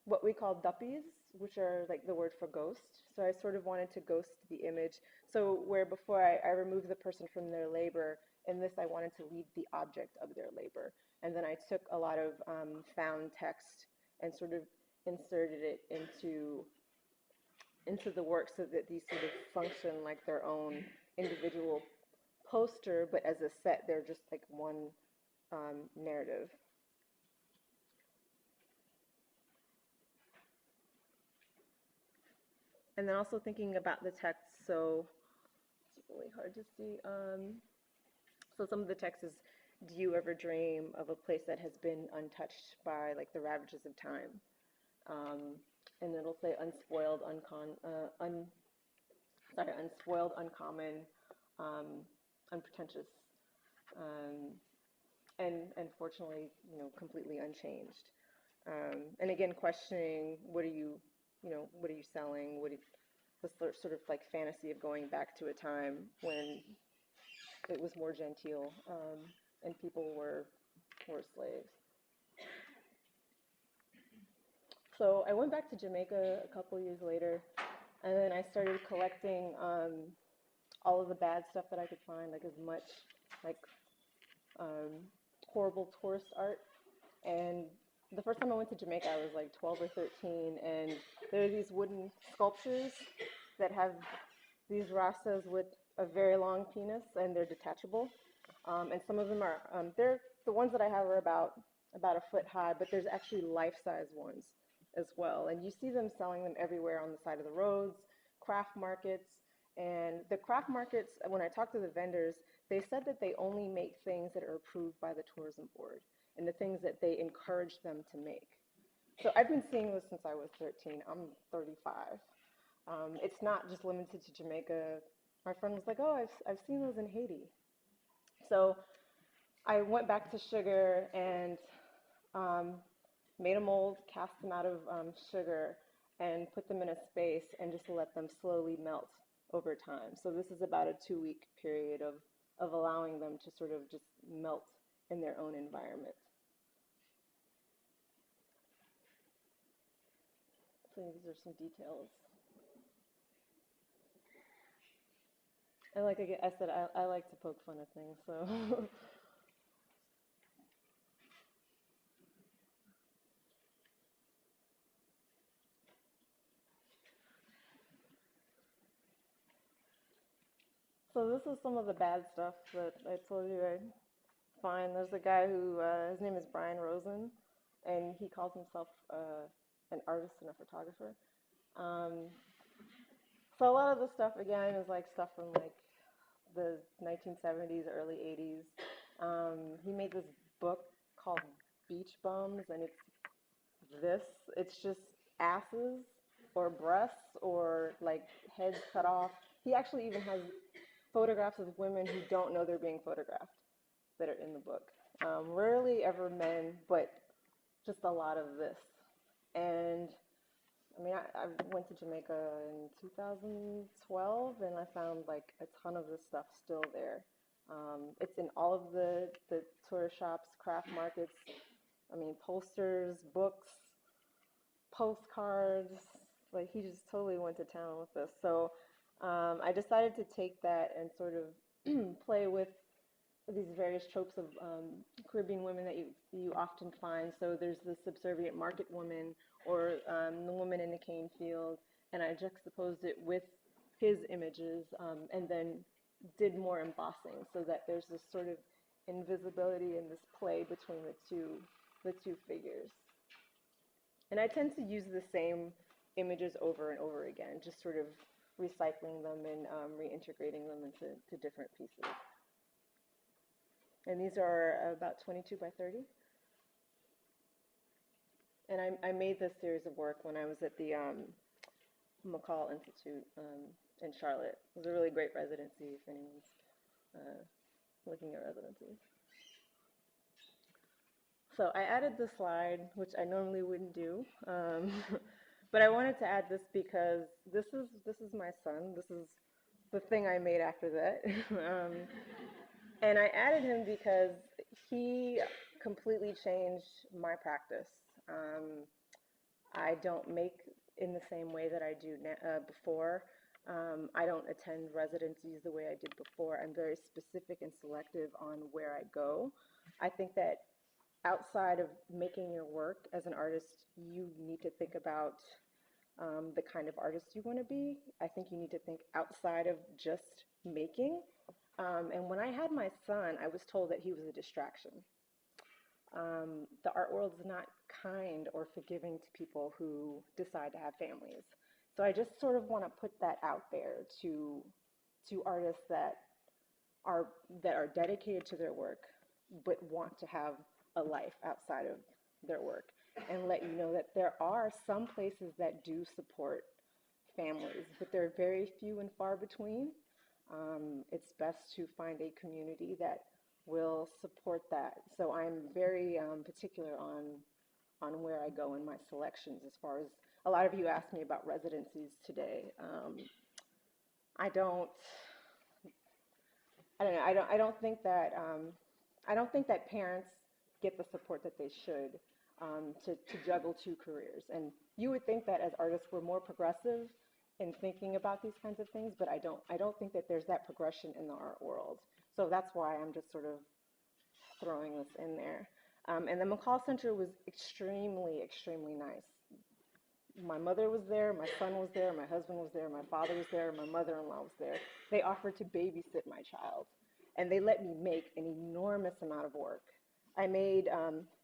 what we call duppies, which are like the word for ghost. So I sort of wanted to ghost the image. So where before I removed the person from their labor, in this I wanted to leave the object of their labor. And then I took a lot of found text and sort of inserted it into the work so that these sort of function like their own individual poster, but as a set, they're just like one narrative. And then also thinking about the text, so it's really hard to see. So some of the text is, do you ever dream of a place that has been untouched by like the ravages of time? And it'll say unspoiled, unspoiled, uncommon, unpretentious, and fortunately, completely unchanged. And again, questioning what are you selling? The sort of like fantasy of going back to a time when it was more genteel and people were slaves. So I went back to Jamaica a couple years later, and then I started collecting all of the bad stuff that I could find, like as much like horrible tourist art. And the first time I went to Jamaica, I was like 12 or 13, and there are these wooden sculptures that have these rastas with a very long penis, and they're detachable. And some of them are, the ones that I have are about a foot high, but there's actually life-size ones as well. And you see them selling them everywhere on the side of the roads, craft markets. And the craft markets, when I talked to the vendors, they said that they only make things that are approved by the tourism board and the things that they encourage them to make. So I've been seeing this since I was 13. I'm 35. It's not just limited to Jamaica. My friend was like, oh, I've seen those in Haiti. So I went back to sugar and made a mold, cast them out of sugar, and put them in a space and just let them slowly melt over time. So this is about a 2-week period of allowing them to sort of just melt in their own environment. So these are some details. And like I said, I like to poke fun at things, so. So this is some of the bad stuff that I told you I'd find. There's a guy who, his name is Brian Rosen, and he calls himself an artist and a photographer. So a lot of the stuff, again, is like stuff from like the 1970s, early 80s. He made this book called Beach Bums, and it's just asses or breasts or like heads cut off. He actually even has photographs of women who don't know they're being photographed that are in the book. Rarely ever men, but just a lot of this. And I mean, I went to Jamaica in 2012, and I found like a ton of this stuff still there. It's in all of the tourist shops, craft markets. I mean, posters, books, postcards. Like, he just totally went to town with this. So I decided to take that and sort of play with these various tropes of Caribbean women that you often find. So there's the subservient market woman, or the woman in the cane field, and I juxtaposed it with his images, and then did more embossing so that there's this sort of invisibility and this play between the two figures. And I tend to use the same images over and over again, just sort of recycling them and reintegrating them into different pieces. And these are about 22 by 30. And I made this series of work when I was at the McCall Institute in Charlotte. It was a really great residency if anyone's looking at residencies. So I added this slide, which I normally wouldn't do, but I wanted to add this because this is my son. This is the thing I made after that. And I added him because he completely changed my practice. I don't make in the same way that I do before. I don't attend residencies the way I did before. I'm very specific and selective on where I go. I think that outside of making your work as an artist, you need to think about the kind of artist you want to be. I think you need to think outside of just making. And when I had my son, I was told that he was a distraction. The art world is not kind or forgiving to people who decide to have families. So I just sort of want to put that out there to artists that are dedicated to their work, but want to have a life outside of their work, and let you know that there are some places that do support families, but they're very few and far between. It's best to find a community that will support that. So I'm very particular on where I go in my selections. As far as a lot of you asked me about residencies today, I don't think that parents get the support that they should to juggle two careers. And you would think that as artists we're more progressive in thinking about these kinds of things, but I don't think that there's that progression in the art world. So that's why I'm just sort of throwing this in there. And the McCall Center was extremely, extremely nice. My mother was there, my son was there, my husband was there, my father was there, my mother-in-law was there. They offered to babysit my child, and they let me make an enormous amount of work. I made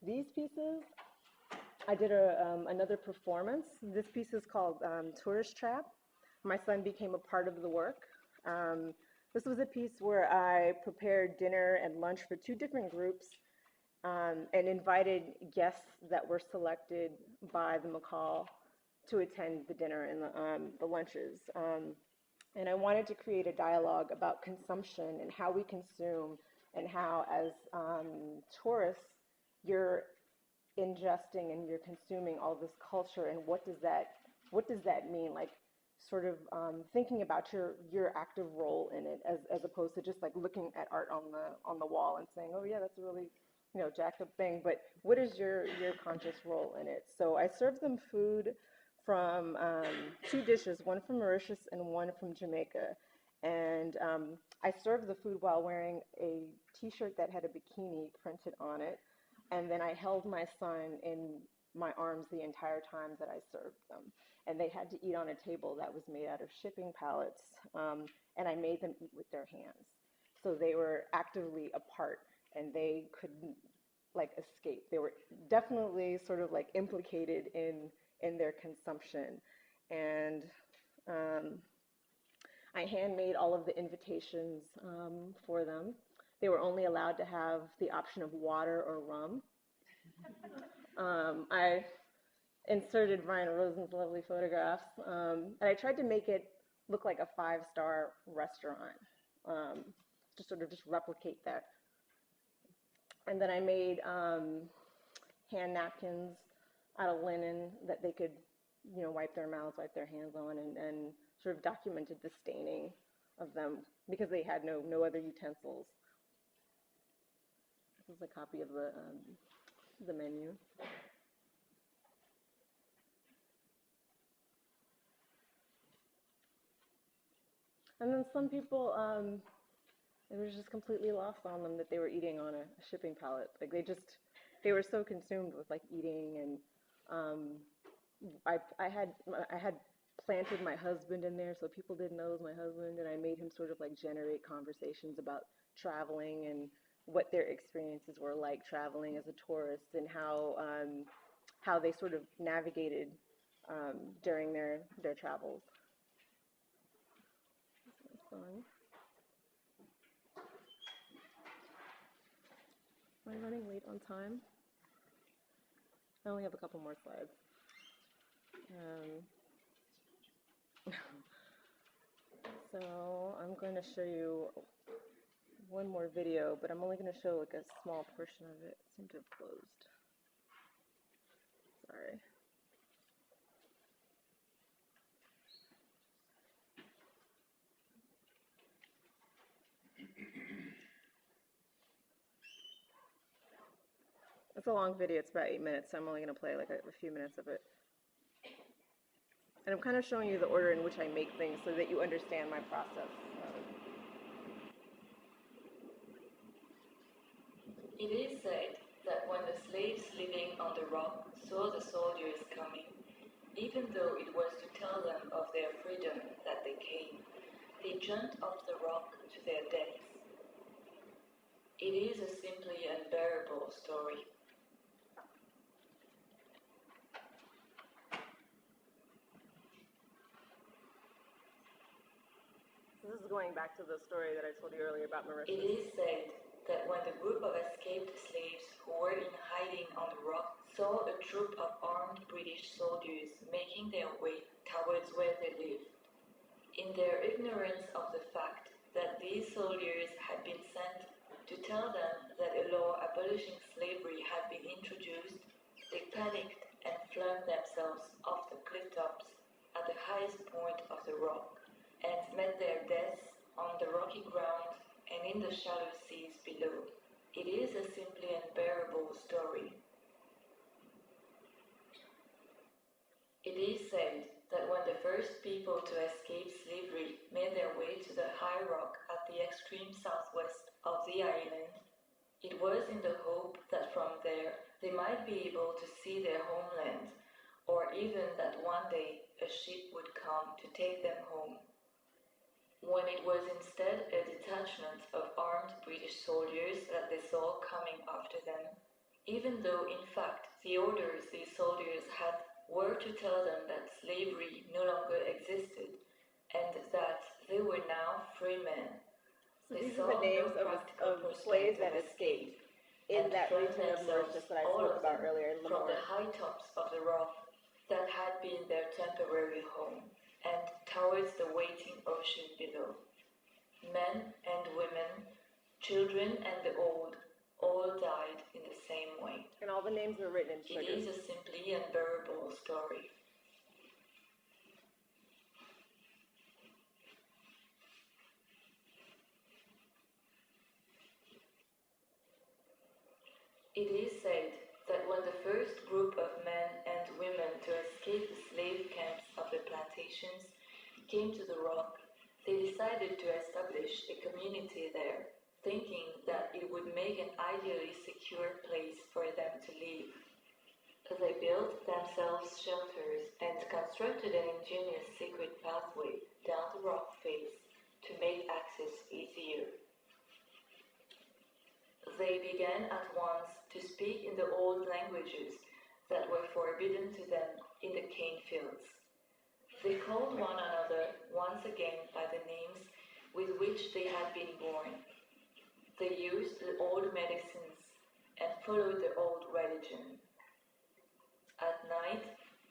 these pieces. I did another performance. This piece is called Tourist Trap. My son became a part of the work. This was a piece where I prepared dinner and lunch for two different groups and invited guests that were selected by the McCall to attend the dinner and the lunches. And I wanted to create a dialogue about consumption and how we consume, and how as tourists you're ingesting and you're consuming all this culture, and what does that mean? Like sort of thinking about your active role in it, as opposed to just like looking at art on the wall and saying, oh yeah, that's a really jacked up thing, but what is your conscious role in it? So I served them food from two dishes, one from Mauritius and one from Jamaica. And I served the food while wearing a t-shirt that had a bikini printed on it. And then I held my son in my arms the entire time that I served them. And they had to eat on a table that was made out of shipping pallets. And I made them eat with their hands. So they were actively apart, and they couldn't like escape. They were definitely sort of like implicated in their consumption. And I handmade all of the invitations for them. They were only allowed to have the option of water or rum. I inserted Brian Rosen's lovely photographs, and I tried to make it look like a 5-star restaurant, to sort of just replicate that. And then I made hand napkins out of linen that they could, wipe their mouths, wipe their hands on, and sort of documented the staining of them because they had no other utensils. This is a copy of the menu. And then some people, it was just completely lost on them that they were eating on a shipping pallet. Like they were so consumed with like eating, and I had planted my husband in there so people didn't know it was my husband, and I made him sort of like generate conversations about traveling and what their experiences were like traveling as a tourist, and how they sort of navigated during their travels. That's fun. Am I running late on time? I only have a couple more slides. So I'm going to show you one more video, but I'm only going to show like a small portion of it. It seemed to have closed. Sorry. It's a long video. It's about 8 minutes, so I'm only going to play like a few minutes of it. And I'm kind of showing you the order in which I make things so that you understand my process. It is said that when the slaves living on the rock saw the soldiers coming, even though it was to tell them of their freedom that they came, they jumped off the rock to their deaths. It is a simply unbearable story. So this is going back to the story that I told you earlier about Mauritius. It is said that when the group of escaped slaves who were in hiding on the rock saw a troop of armed British soldiers making their way towards where they lived, in their ignorance of the fact that these soldiers had been sent to tell them that a law abolishing slavery had been introduced, they panicked and flung themselves off the cliff tops at the highest point of the rock and met their deaths on the rocky ground and in the shallow seas below. It is a simply unbearable story. It is said that when the first people to escape slavery made their way to the high rock at the extreme southwest of the island, it was in the hope that from there they might be able to see their homeland, or even that one day a ship would come to take them home. When it was instead a detachment of armed British soldiers that they saw coming after them, even though in fact the orders these soldiers had were to tell them that slavery no longer existed and that they were now free men. So They these are the saw names no of practical slaves that prospect of escaped in and that flung region of themselves, Mauritius that I all spoke of about them, earlier in from the Lemoore. high tops of the rock that had been their temporary home and towards the waiting ocean below. Men and women, children and the old, all died in the same way. And all the names were written in It sugar. is a simply unbearable story. It is said that when the first group of men and women to escape the slave camps of the plantations came to the rock, they decided to establish a community there, thinking that it would make an ideally secure place for them to live. They built themselves shelters and constructed an ingenious secret pathway down the rock face to make access easier. They began at once to speak in the old languages that were forbidden to them in the cane fields. They called one another once again by the names with which they had been born. They used the old medicines and followed the old religion. At night,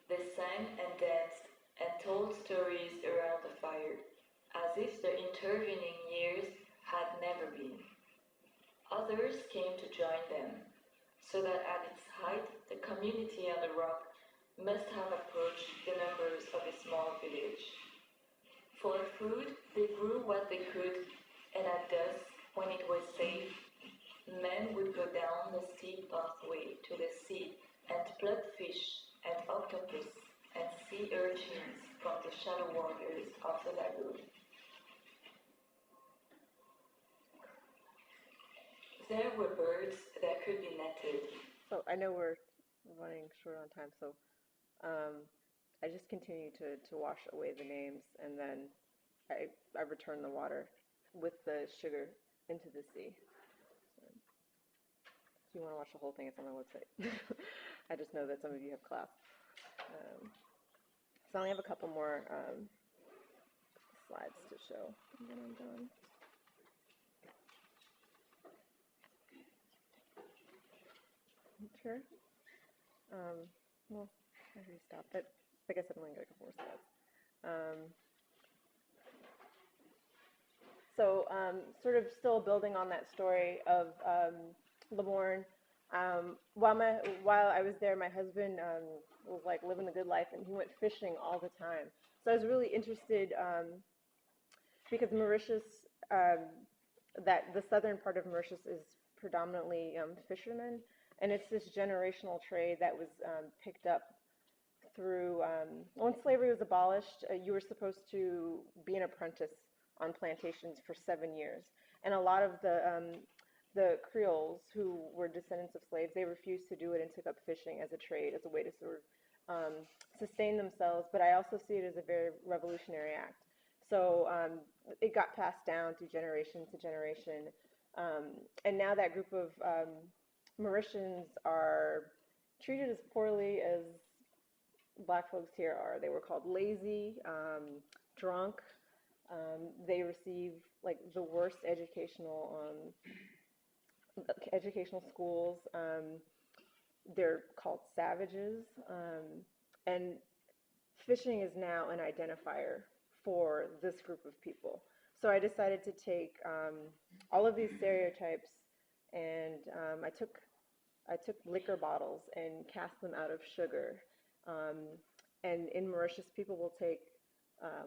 they sang and danced and told stories around the fire, as if the intervening years had never been. Others came to join them, so that at its height, the community on the rock must have approached the numbers of a small village. For food, they grew what they could, and at dusk, when it was safe, men would go down the steep pathway to the sea and pluck fish and octopus and sea urchins from the shallow waters of the lagoon. There were birds that could be netted. So I know we're running short on time, so I just continue to wash away the names, and then I return the water with the sugar into the sea. So, if you want to watch the whole thing, it's on my website. I just know that some of you have class. So I only have a couple more slides to show, and then I'm done. Sure. Well, I already stopped, but like I said, I'm only got a couple more slides. So sort of still building on that story of Lemourne. While I was there, my husband was like living the good life, and he went fishing all the time. So I was really interested because Mauritius, that the southern part of Mauritius is predominantly fishermen, and it's this generational trade that was picked up through, when slavery was abolished, you were supposed to be an apprentice on plantations for 7 years. And a lot of the Creoles who were descendants of slaves, they refused to do it and took up fishing as a trade, as a way to sort of sustain themselves. But I also see it as a very revolutionary act. So it got passed down through generation to generation. And now that group of Mauritians are treated as poorly as Black folks here are. They were called lazy, drunk. They receive like the worst educational schools. They're called savages, and fishing is now an identifier for this group of people. So I decided to take all of these stereotypes, and I took liquor bottles and cast them out of sugar. And in Mauritius, people will take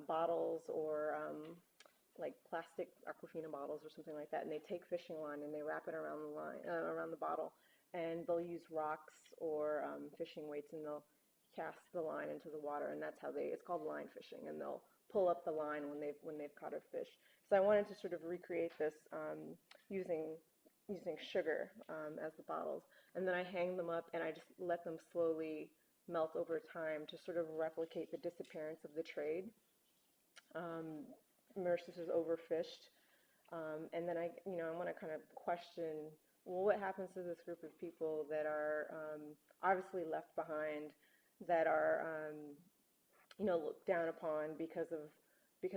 bottles or like plastic Aquafina bottles or something like that, and they take fishing line and they wrap it around the line, around the bottle, and they'll use rocks or fishing weights, and they'll cast the line into the water, and that's how it's called line fishing, and they'll pull up the line when they've caught a fish. So I wanted to sort of recreate this using sugar as the bottles, and then I hang them up and I just let them slowly melt over time to sort of replicate the disappearance of the trade. Mauritius is overfished, and then I want to kind of question, well, what happens to this group of people that are obviously left behind, that are looked down upon because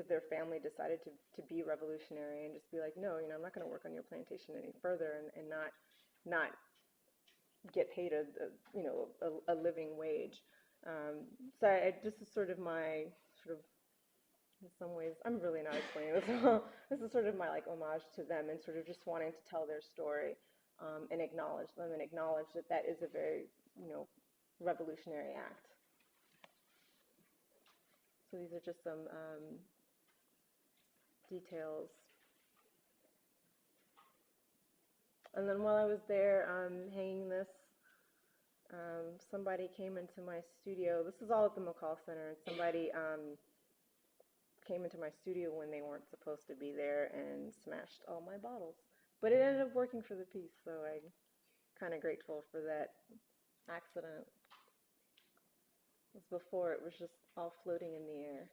their family decided to be revolutionary and just be like, no, I'm not going to work on your plantation any further, and not get paid a living wage. So this is sort of my in some ways, I'm really not explaining this well. This is sort of my like homage to them, and sort of just wanting to tell their story and acknowledge them, and acknowledge that is a very revolutionary act. So these are just some details. And then while I was there hanging this, somebody came into my studio. This is all at the McCall Center, and somebody came into my studio when they weren't supposed to be there and smashed all my bottles. But it ended up working for the piece, so I'm kind of grateful for that accident. As before, it was just all floating in the air.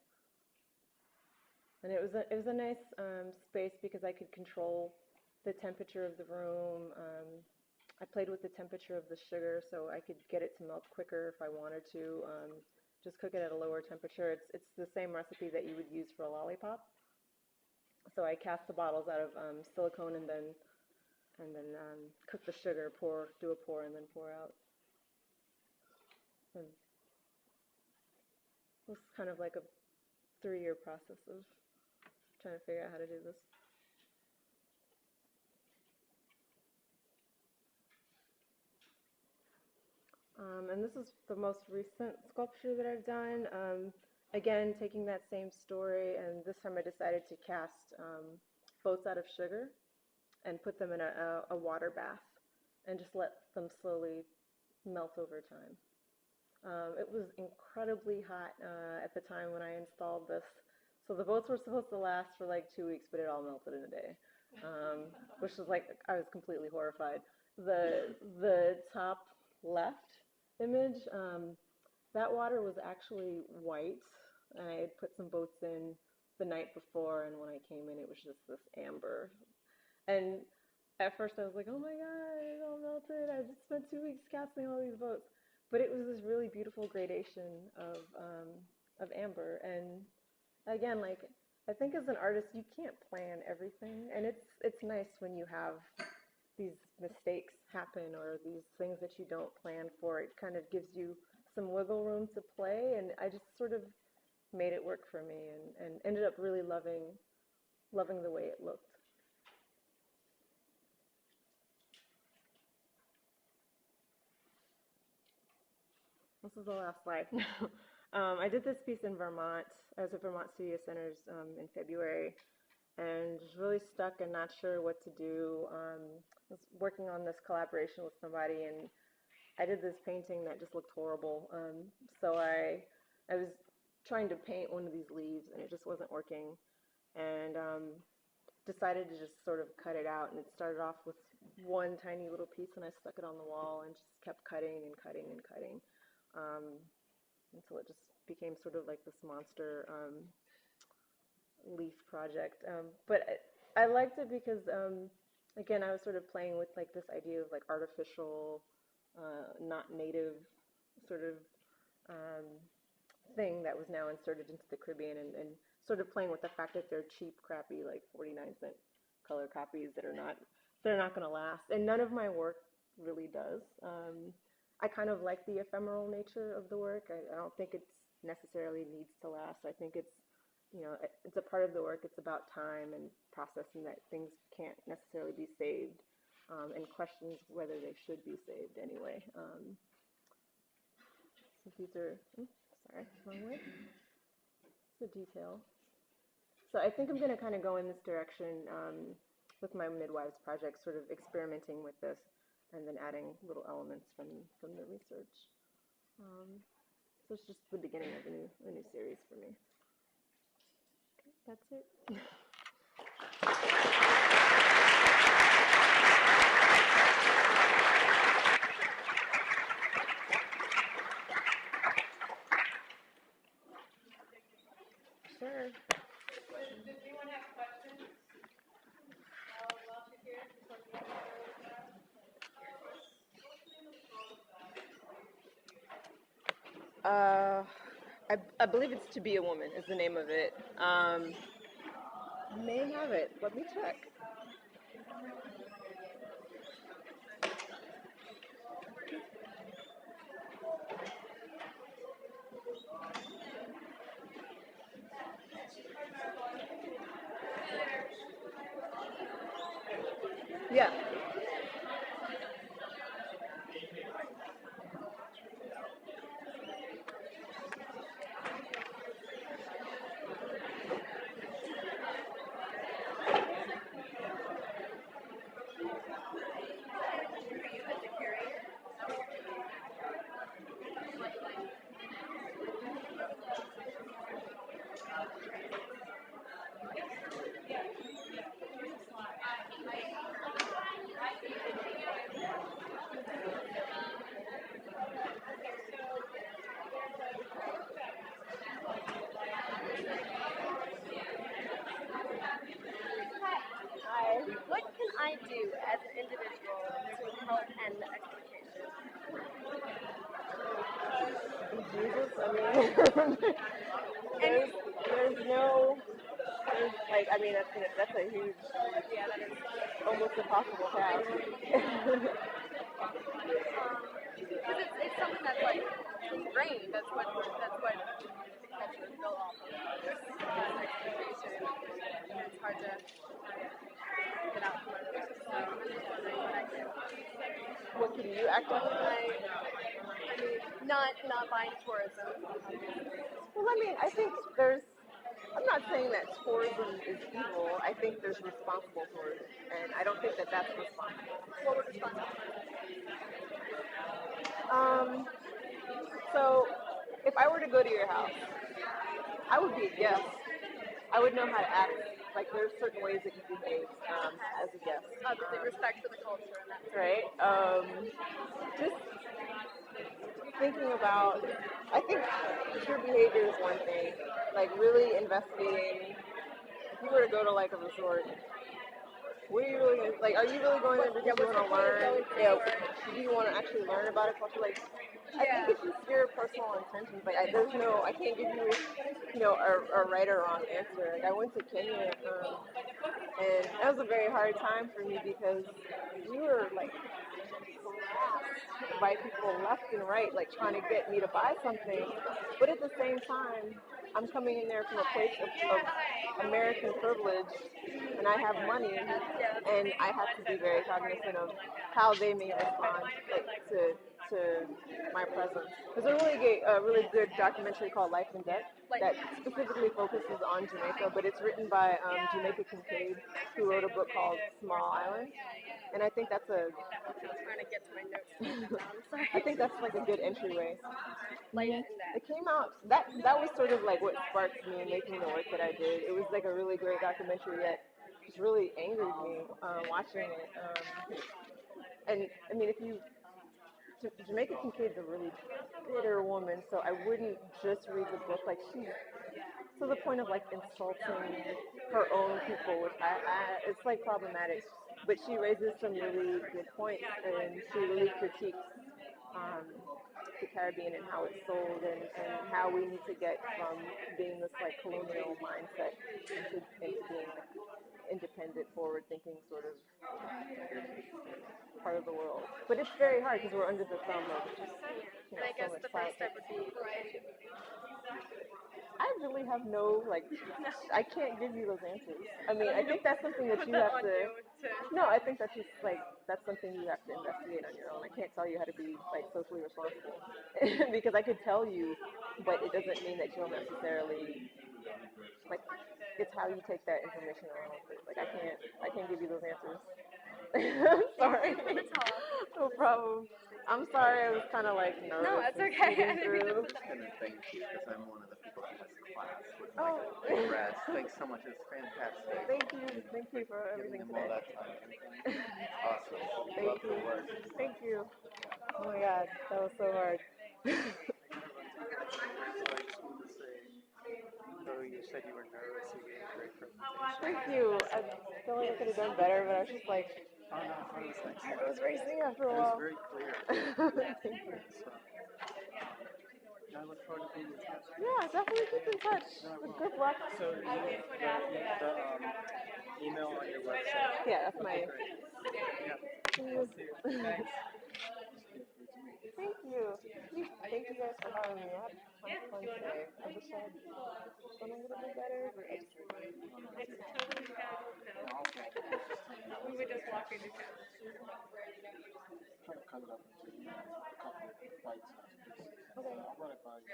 And it was a nice space because I could control the temperature of the room. I played with the temperature of the sugar, so I could get it to melt quicker if I wanted to. Just cook it at a lower temperature. It's the same recipe that you would use for a lollipop. So I cast the bottles out of silicone and then cook the sugar, do a pour, and then pour out. And it was kind of like a 3-year process of trying to figure out how to do this. And this is the most recent sculpture that I've done. Again, taking that same story, and this time I decided to cast boats out of sugar and put them in a water bath and just let them slowly melt over time. It was incredibly hot at the time when I installed this. So the boats were supposed to last for like 2 weeks, but it all melted in a day, which was like, I was completely horrified. The top left image, that water was actually white, and I had put some boats in the night before, and when I came in, it was just this amber. And at first I was like, oh my God, it's all melted. I just spent 2 weeks casting all these boats. But it was this really beautiful gradation of amber. And again, like, I think as an artist, you can't plan everything. And it's nice when you have these mistakes happen or these things that you don't plan for. It kind of gives you some wiggle room to play. And I just sort of made it work for me and ended up really loving the way it looked. This is the last slide. I did this piece in Vermont. I was at Vermont Studio Centers in February, and was really stuck and not sure what to do. I was working on this collaboration with somebody, and I did this painting that just looked horrible. So I was trying to paint one of these leaves, and it just wasn't working, and decided to just sort of cut it out. And it started off with one tiny little piece, and I stuck it on the wall and just kept cutting and cutting and cutting. Until it just became sort of like this monster leaf project. But I liked it because, again, I was sort of playing with like this idea of like artificial, not native sort of thing that was now inserted into the Caribbean, and sort of playing with the fact that they're cheap, crappy, like 49-cent color copies that are not going to last. And none of my work really does. I kind of like the ephemeral nature of the work. I don't think it necessarily needs to last. I think it's, you know, it's a part of the work. It's about time and processing that things can't necessarily be saved, and questions whether they should be saved anyway. So these are, sorry, wrong way. It's a detail. So I think I'm going to kind of go in this direction with my Midwives project, sort of experimenting with this, and then adding little elements from the research. So it's just the beginning of a new series for me. Okay, that's it. Sure. Does anyone have questions? While she's here, before we get started? I believe it's To Be a Woman is the name of it. May have it. Let me check. Yeah. What can I do as an individual to help end the exploitation? Jesus, I mean, there's like, I mean, that's a huge, almost impossible task. Because it's something that's like ingrained. That's what the culture is built off of. There's expectation, and it's hard to get out from under it. So I'm just wondering what I can. What can you act on? I mean, not buying tourism. Well, I mean, I think I'm not saying that tourism is evil. I think there's responsible tourism, and I don't think that that's responsible. What would responsible? So if I were to go to your house, I would be a guest. I would know how to act. Like, there's certain ways that you behave as a guest. Obviously, respect for the culture and that. Right? Just thinking about, I think pure behavior is one thing, like really investigating. If you were to go to like a resort, what are you really gonna, like? Are you really going there because you want to learn? Yeah. Do you want to actually learn about a culture? Like, I think it's just your personal intentions. Like, there's no, I can't give you, a right or wrong answer. Like, I went to Kenya, and that was a very hard time for me because we were like harassed by people left and right, like trying to get me to buy something. But at the same time, I'm coming in there from a place of American privilege, and I have money, and I have to be very cognizant of how they may respond, like to my presence. There's a really good documentary called Life and Death that specifically focuses on Jamaica, but it's written by Jamaica Kincaid, who wrote a book called Small Island, and I think that's a. Trying to get to my notes. I think that's like a good entryway. It came out that was sort of like what sparked me in making the work that I did. It was like a really great documentary that just really angered me watching it. And I mean, Jamaica Kincaid's a really bitter woman, so I wouldn't just read the book. Like, she's to the point of like insulting her own people, which it's like problematic. But she raises some really good points, and she really critiques the Caribbean and how it's sold, and how we need to get from being this like colonial mindset into being like independent, forward-thinking sort of part of the world. But it's very hard because we're under the thumb of just, And I guess so much the first step politics. would be I really have no, like, I can't give you those answers. I mean, I think that's something that you have to, no, I think that's just, like, that's something you have to investigate on your own. I can't tell you how to be, like, socially responsible. Because I could tell you, but it doesn't mean that you'll necessarily, like, it's how you take that information around with it. Like, I can't give you those answers. I'm sorry. No problem. I'm sorry, I was kind of like nervous. No, it's okay. Through. And thank you, because I'm one of the people that has class with my grads. Thanks so much, it's fantastic. Thank you for everything Giving them all today. that time. Awesome. Thank Love you. the work. Thank you. Oh my God, that was so hard. So I just wanted to say, though you said you were nervous, you gave a great presentation. Thank you. I feel like I could have done better, but I was just like, Oh no, it was nice. I was racing after a It while. was very clear. Thank you. So, I look forward to being in touch. Yeah, definitely keep in touch. Good luck. So the email on your website. Yeah, that's my. Yeah. Thank you. Thank you. Thank you guys for having me. I had fun today. I wish I had done a little bit better, but we would just walk into town. Try to cut it up into a couple of bite-sized pieces. Okay. I'll run it by you.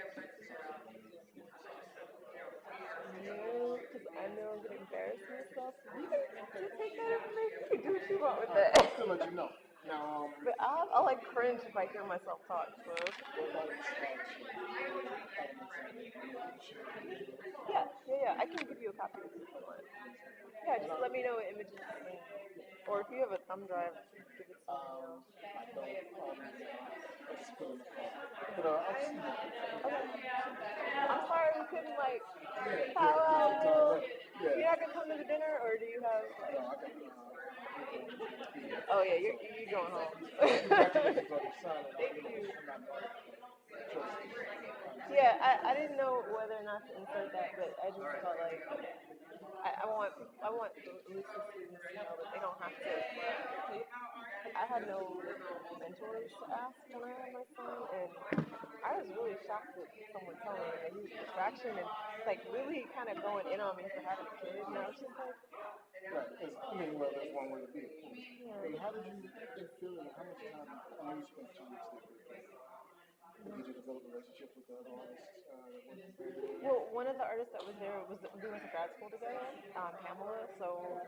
No, because I know I'm going to embarrass myself. You can take that information. You can do what you want with that. I'll still let you know. Now, But I'll like cringe if I hear myself talk, so. Yeah. I can give you a copy of this if you want. Yeah, just let me know what images you need. Or if you have a thumb drive, give it to me. Okay. I'm sorry we couldn't like powwow. You're not gonna come to the dinner, or do you have? Oh yeah, you're going home. Thank you. Yeah, I didn't know whether or not to insert that, but I just felt like I want at least the students to know that they don't have to. I had no mentors to ask when I had my son, and I was really shocked at someone telling me that he was a distraction and like really kind of going in on me for having a kid. And I was just like, right, I mean, well, there's one way to be, of course. yeah. But how did you feel, and how much time, I know you spent 2 weeks there, did you develop a relationship with the other artists that were there? Well, one of the artists that was there we went to grad school together, Pamela. So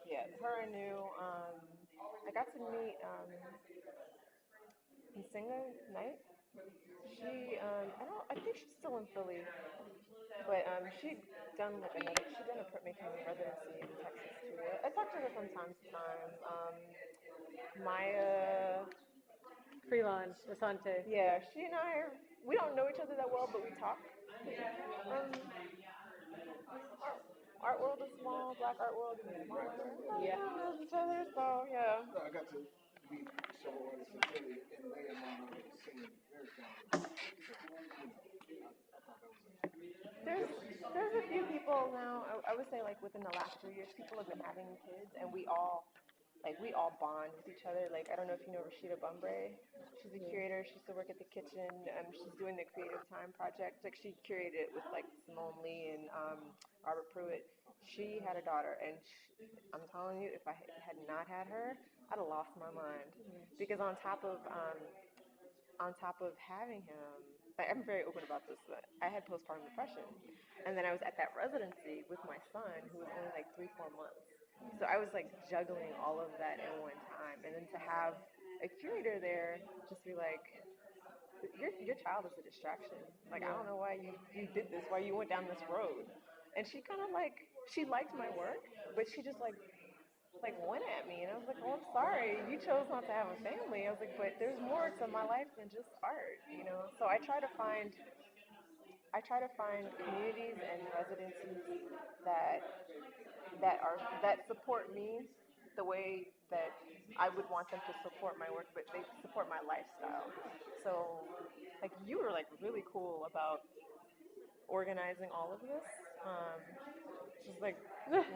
yeah, her I knew. I got to meet Nsinga Knight. She I think she's still in Philly, but she'd done like a printmaking residency in Texas too. I talked to her from time to time. Maya Freelon, Asante. Yeah, she and I we don't know each other that well, but we talk. Art world is small, black art world is smaller. Yeah. Each other, so yeah. No, I got to meet several artists in Philly, and they and mom were singing very talented. So, I thought that was There's a few people now. I would say like within the last 3 years, people have been having kids, and we all bond with each other. Like I don't know if you know Rashida Bumbre. She's a curator. She used to work at the kitchen. She's doing the Creative Time project. Like she curated it with like Simone Lee and Robert Pruitt. She had a daughter, and I'm telling you, if I had not had her, I'd have lost my mind. Because on top of having him, like, I'm very open about this, but I had postpartum depression, and then I was at that residency with my son, who was only like 3-4 months. So I was like juggling all of that at one time, and then to have a curator there, just be like, your child is a distraction. Like I don't know why you did this, why you went down this road. And she kind of like she liked my work, but she just like went at me, and I was like, oh, I'm sorry, you chose not to have a family. I was like, but there's more to my life than just art, you know. So I try to find communities and residencies that support me the way that I would want them to support my work, but they support my lifestyle. So, like, you were like really cool about organizing all of this. Which is like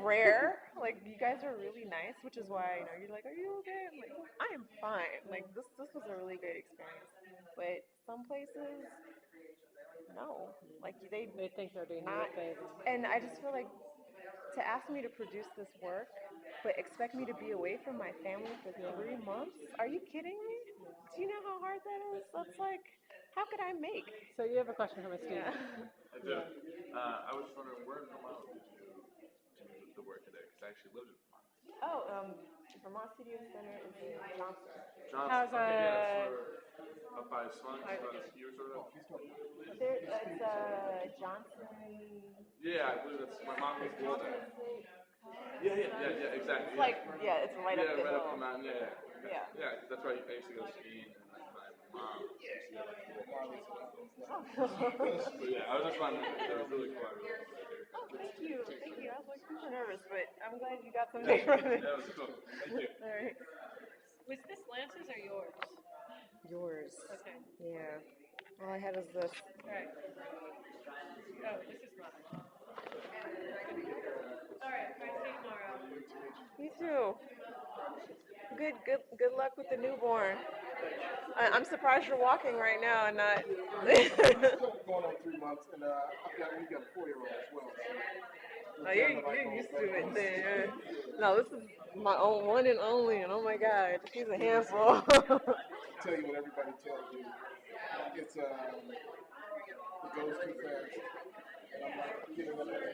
rare. Like, you guys are really nice, which is why you're like, are you okay? I'm like, I am fine. Like, this was a really great experience. But some places, no, like they think they're doing you not. a favor. And I just feel like to ask me to produce this work, but expect me to be away from my family for 3 months? Are you kidding me? Do you know how hard that is? That's like, how could I make? So you have a question from a student. I do. I was just wondering, where in Vermont did you do the work today? Because I actually lived in Vermont. Oh, Vermont Studio Center is in Johnson. How's up by Slunk, you sort of. It's Johnson. Yeah, I believe that's my mom was born there. Yeah, exactly. It's like, it's right up the right hill. up the mountain. Yeah. That's why I used to go skiing, and my mom used to go But yeah, I was just wondering. That was really cool. Thank you. I was like super nervous, but I'm glad you got something from it. That was cool. Thank you. All right. Was this Lance's or yours? Yours. Okay. Yeah. All I had was this. All right. Oh, this is mine. All right. Try to see you tomorrow. You too. Good luck with the newborn. I'm surprised you're walking right now and not. going on 3 months, and we got a 4-year-old as well. So You're used to it then. No, this is my own one and only, and oh my God, she's a handful. Tell you what everybody tells you. It's it goes too fast. And I'm like getting up there.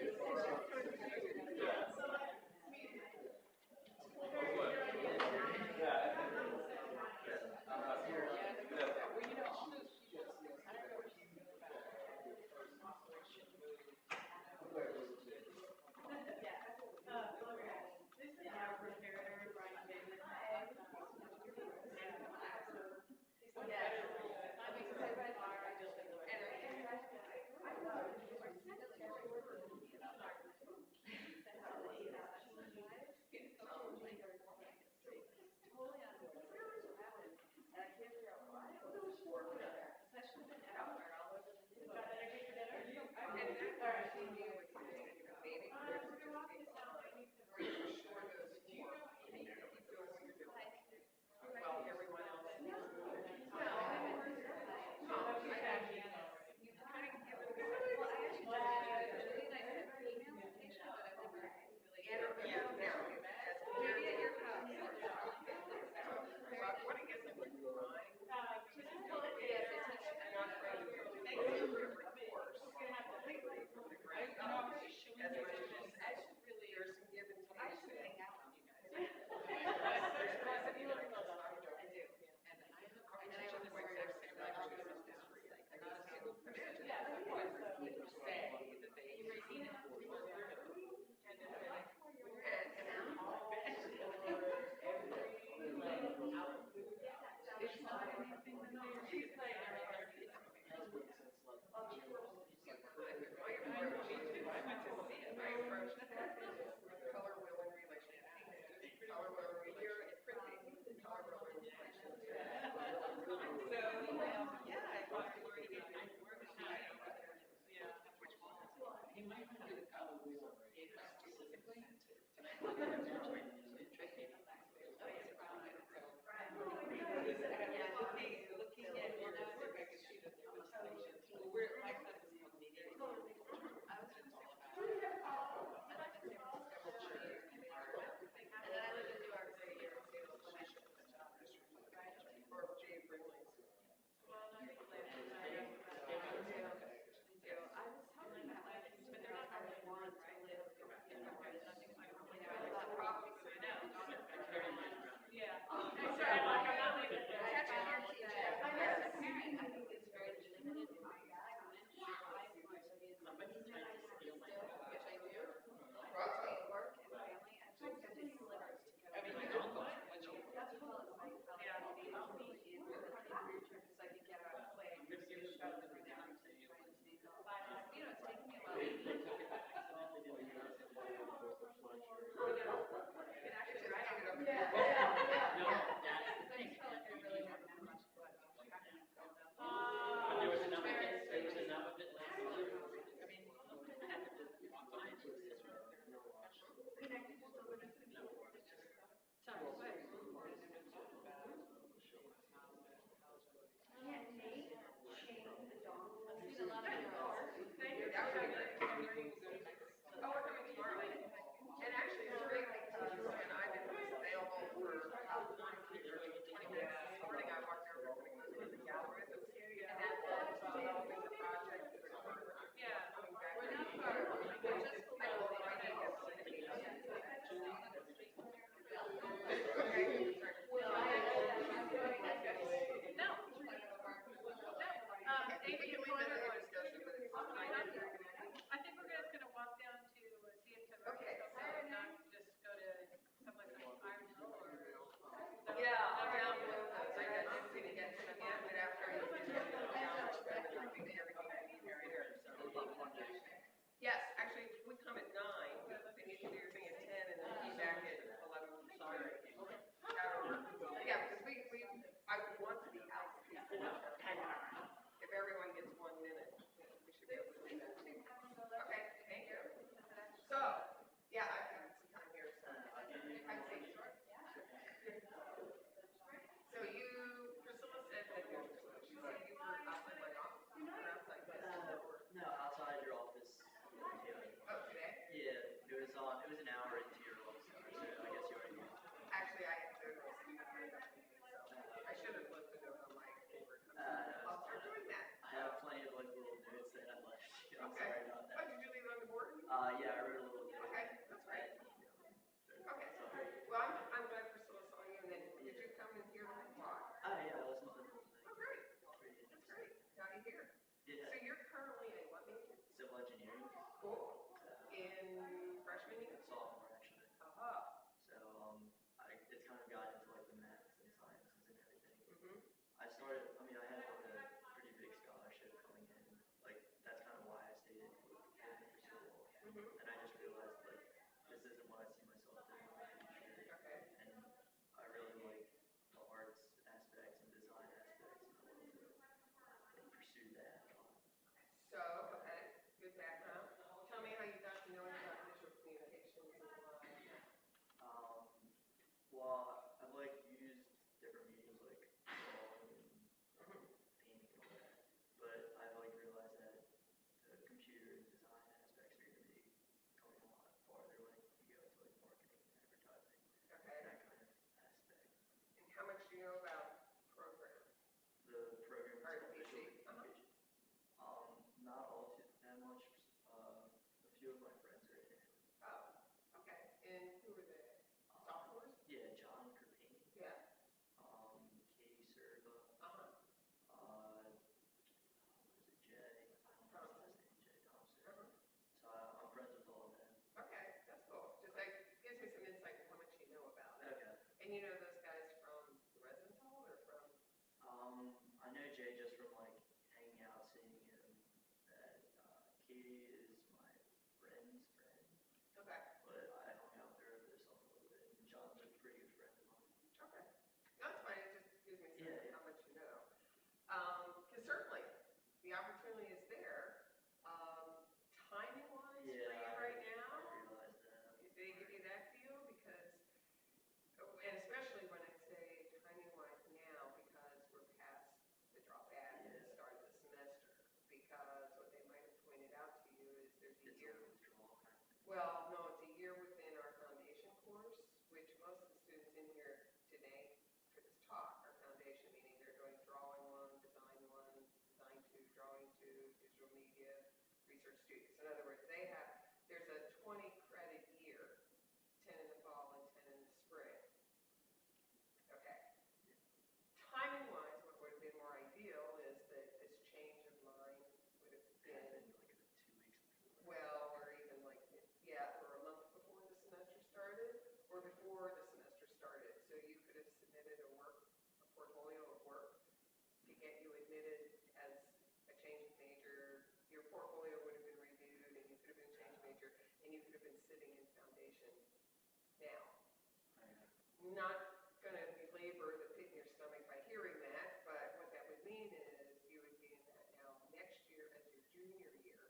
not going to belabor the pit in your stomach by hearing that, but what that would mean is you would be in that now next year as your junior year,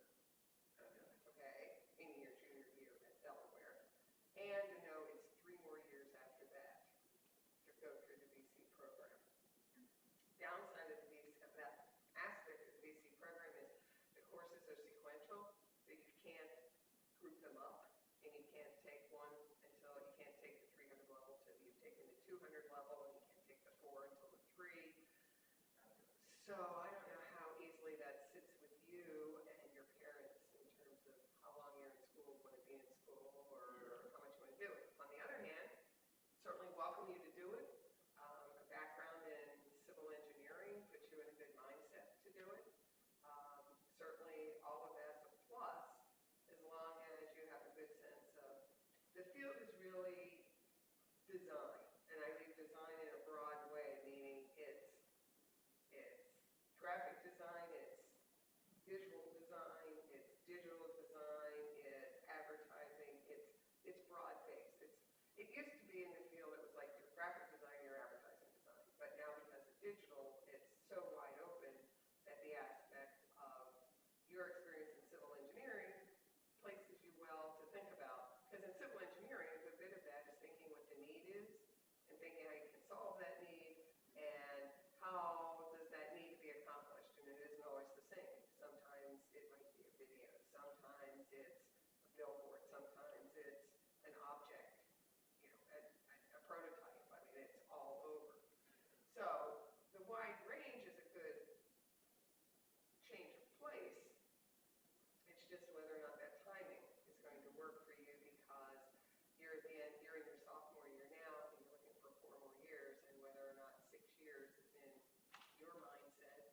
okay, in your junior year at Delaware, and to know it's 3 more years after that to go through the VC program. Downside of that aspect of the VC program is the courses are sequential, so you can't group them up, and you can't take one until you can't take the 300 level till you've taken the 200 level, and you can't take the 4 until the 3. So I don't know how easily that sits with you and your parents in terms of how long you're in school, want to be in school, or how much you want to do it. On the other hand, certainly welcome you to do it. A background in civil engineering puts you in a good mindset to do it. Certainly all of that's a plus as long as you have a good sense of the field is really design, and I think design in a broad way, meaning it's graphic design, it's visual design, it's digital design, it's advertising, it's broad-based. It used to be in the field it was like your graphic design, your advertising design, but now because of digital, it's so wide open that the aspect of your experience in civil engineering places you well to think about. Because in civil engineering, a good bit of that is thinking what the need is and thinking how you can solve that need and how does that need to be accomplished. And it isn't always the same. Sometimes it might be a video. Sometimes it's a billboard. Sometimes it's an object, a prototype. I mean, it's all over. So the wide range is a good change of place. It's just whether or not that timing is going to work for you because you're at the end, you're in your sophomore year now, and you're looking for 4 more years, and whether or not 6 years is in your mindset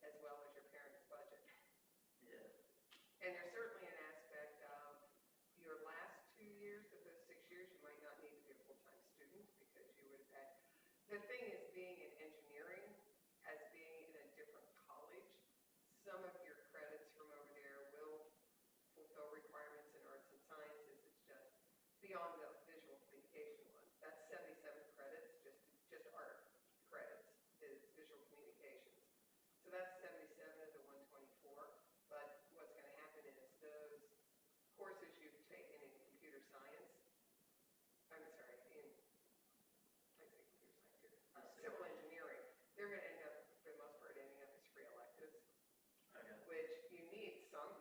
as well as your parents' budget. Yeah. And there's certainly an aspect of your last 2 years of those 6 years, you might not need to be a full-time student because you would have had. The thing is, being in engineering, as being in a different college, some of your credits from over there will fulfill requirements in arts and sciences. It's just beyond the visual communication ones. That's 77 credits, just art credits is visual communications. So that's 77 of the 124. But what's going to happen is those courses you've taken in computer science, I'm sorry, I say computer science, civil engineering, they're going to end up, for the most part, ending up as free electives. Okay. Which you need some,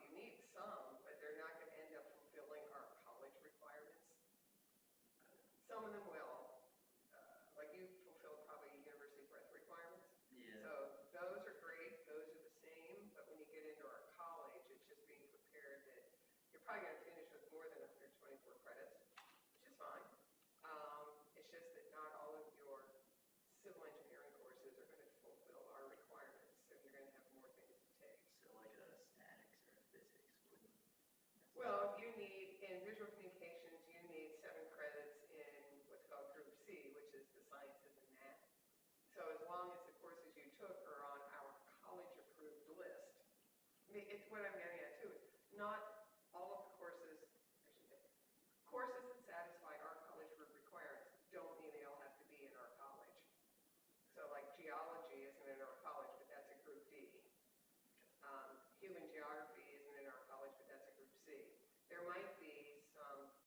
but they're not going to end up fulfilling our college requirements. Some of them will, like you fulfill probably university breadth requirements. Yeah. So those are great, those are the same, but when you get into our college, it's just being prepared that you're probably going to finish with more than 124 credits, which is fine. It's just that not all of your civil engineering courses are going to fulfill our requirements, so you're going to have more things to take. So like a statics or a physics wouldn't. Well, you need, in visual communications, you need 7 credits in what's called Group C, which is the sciences and math. So as long as the courses you took are on our college-approved list, I mean, it's what I'm getting at too, is not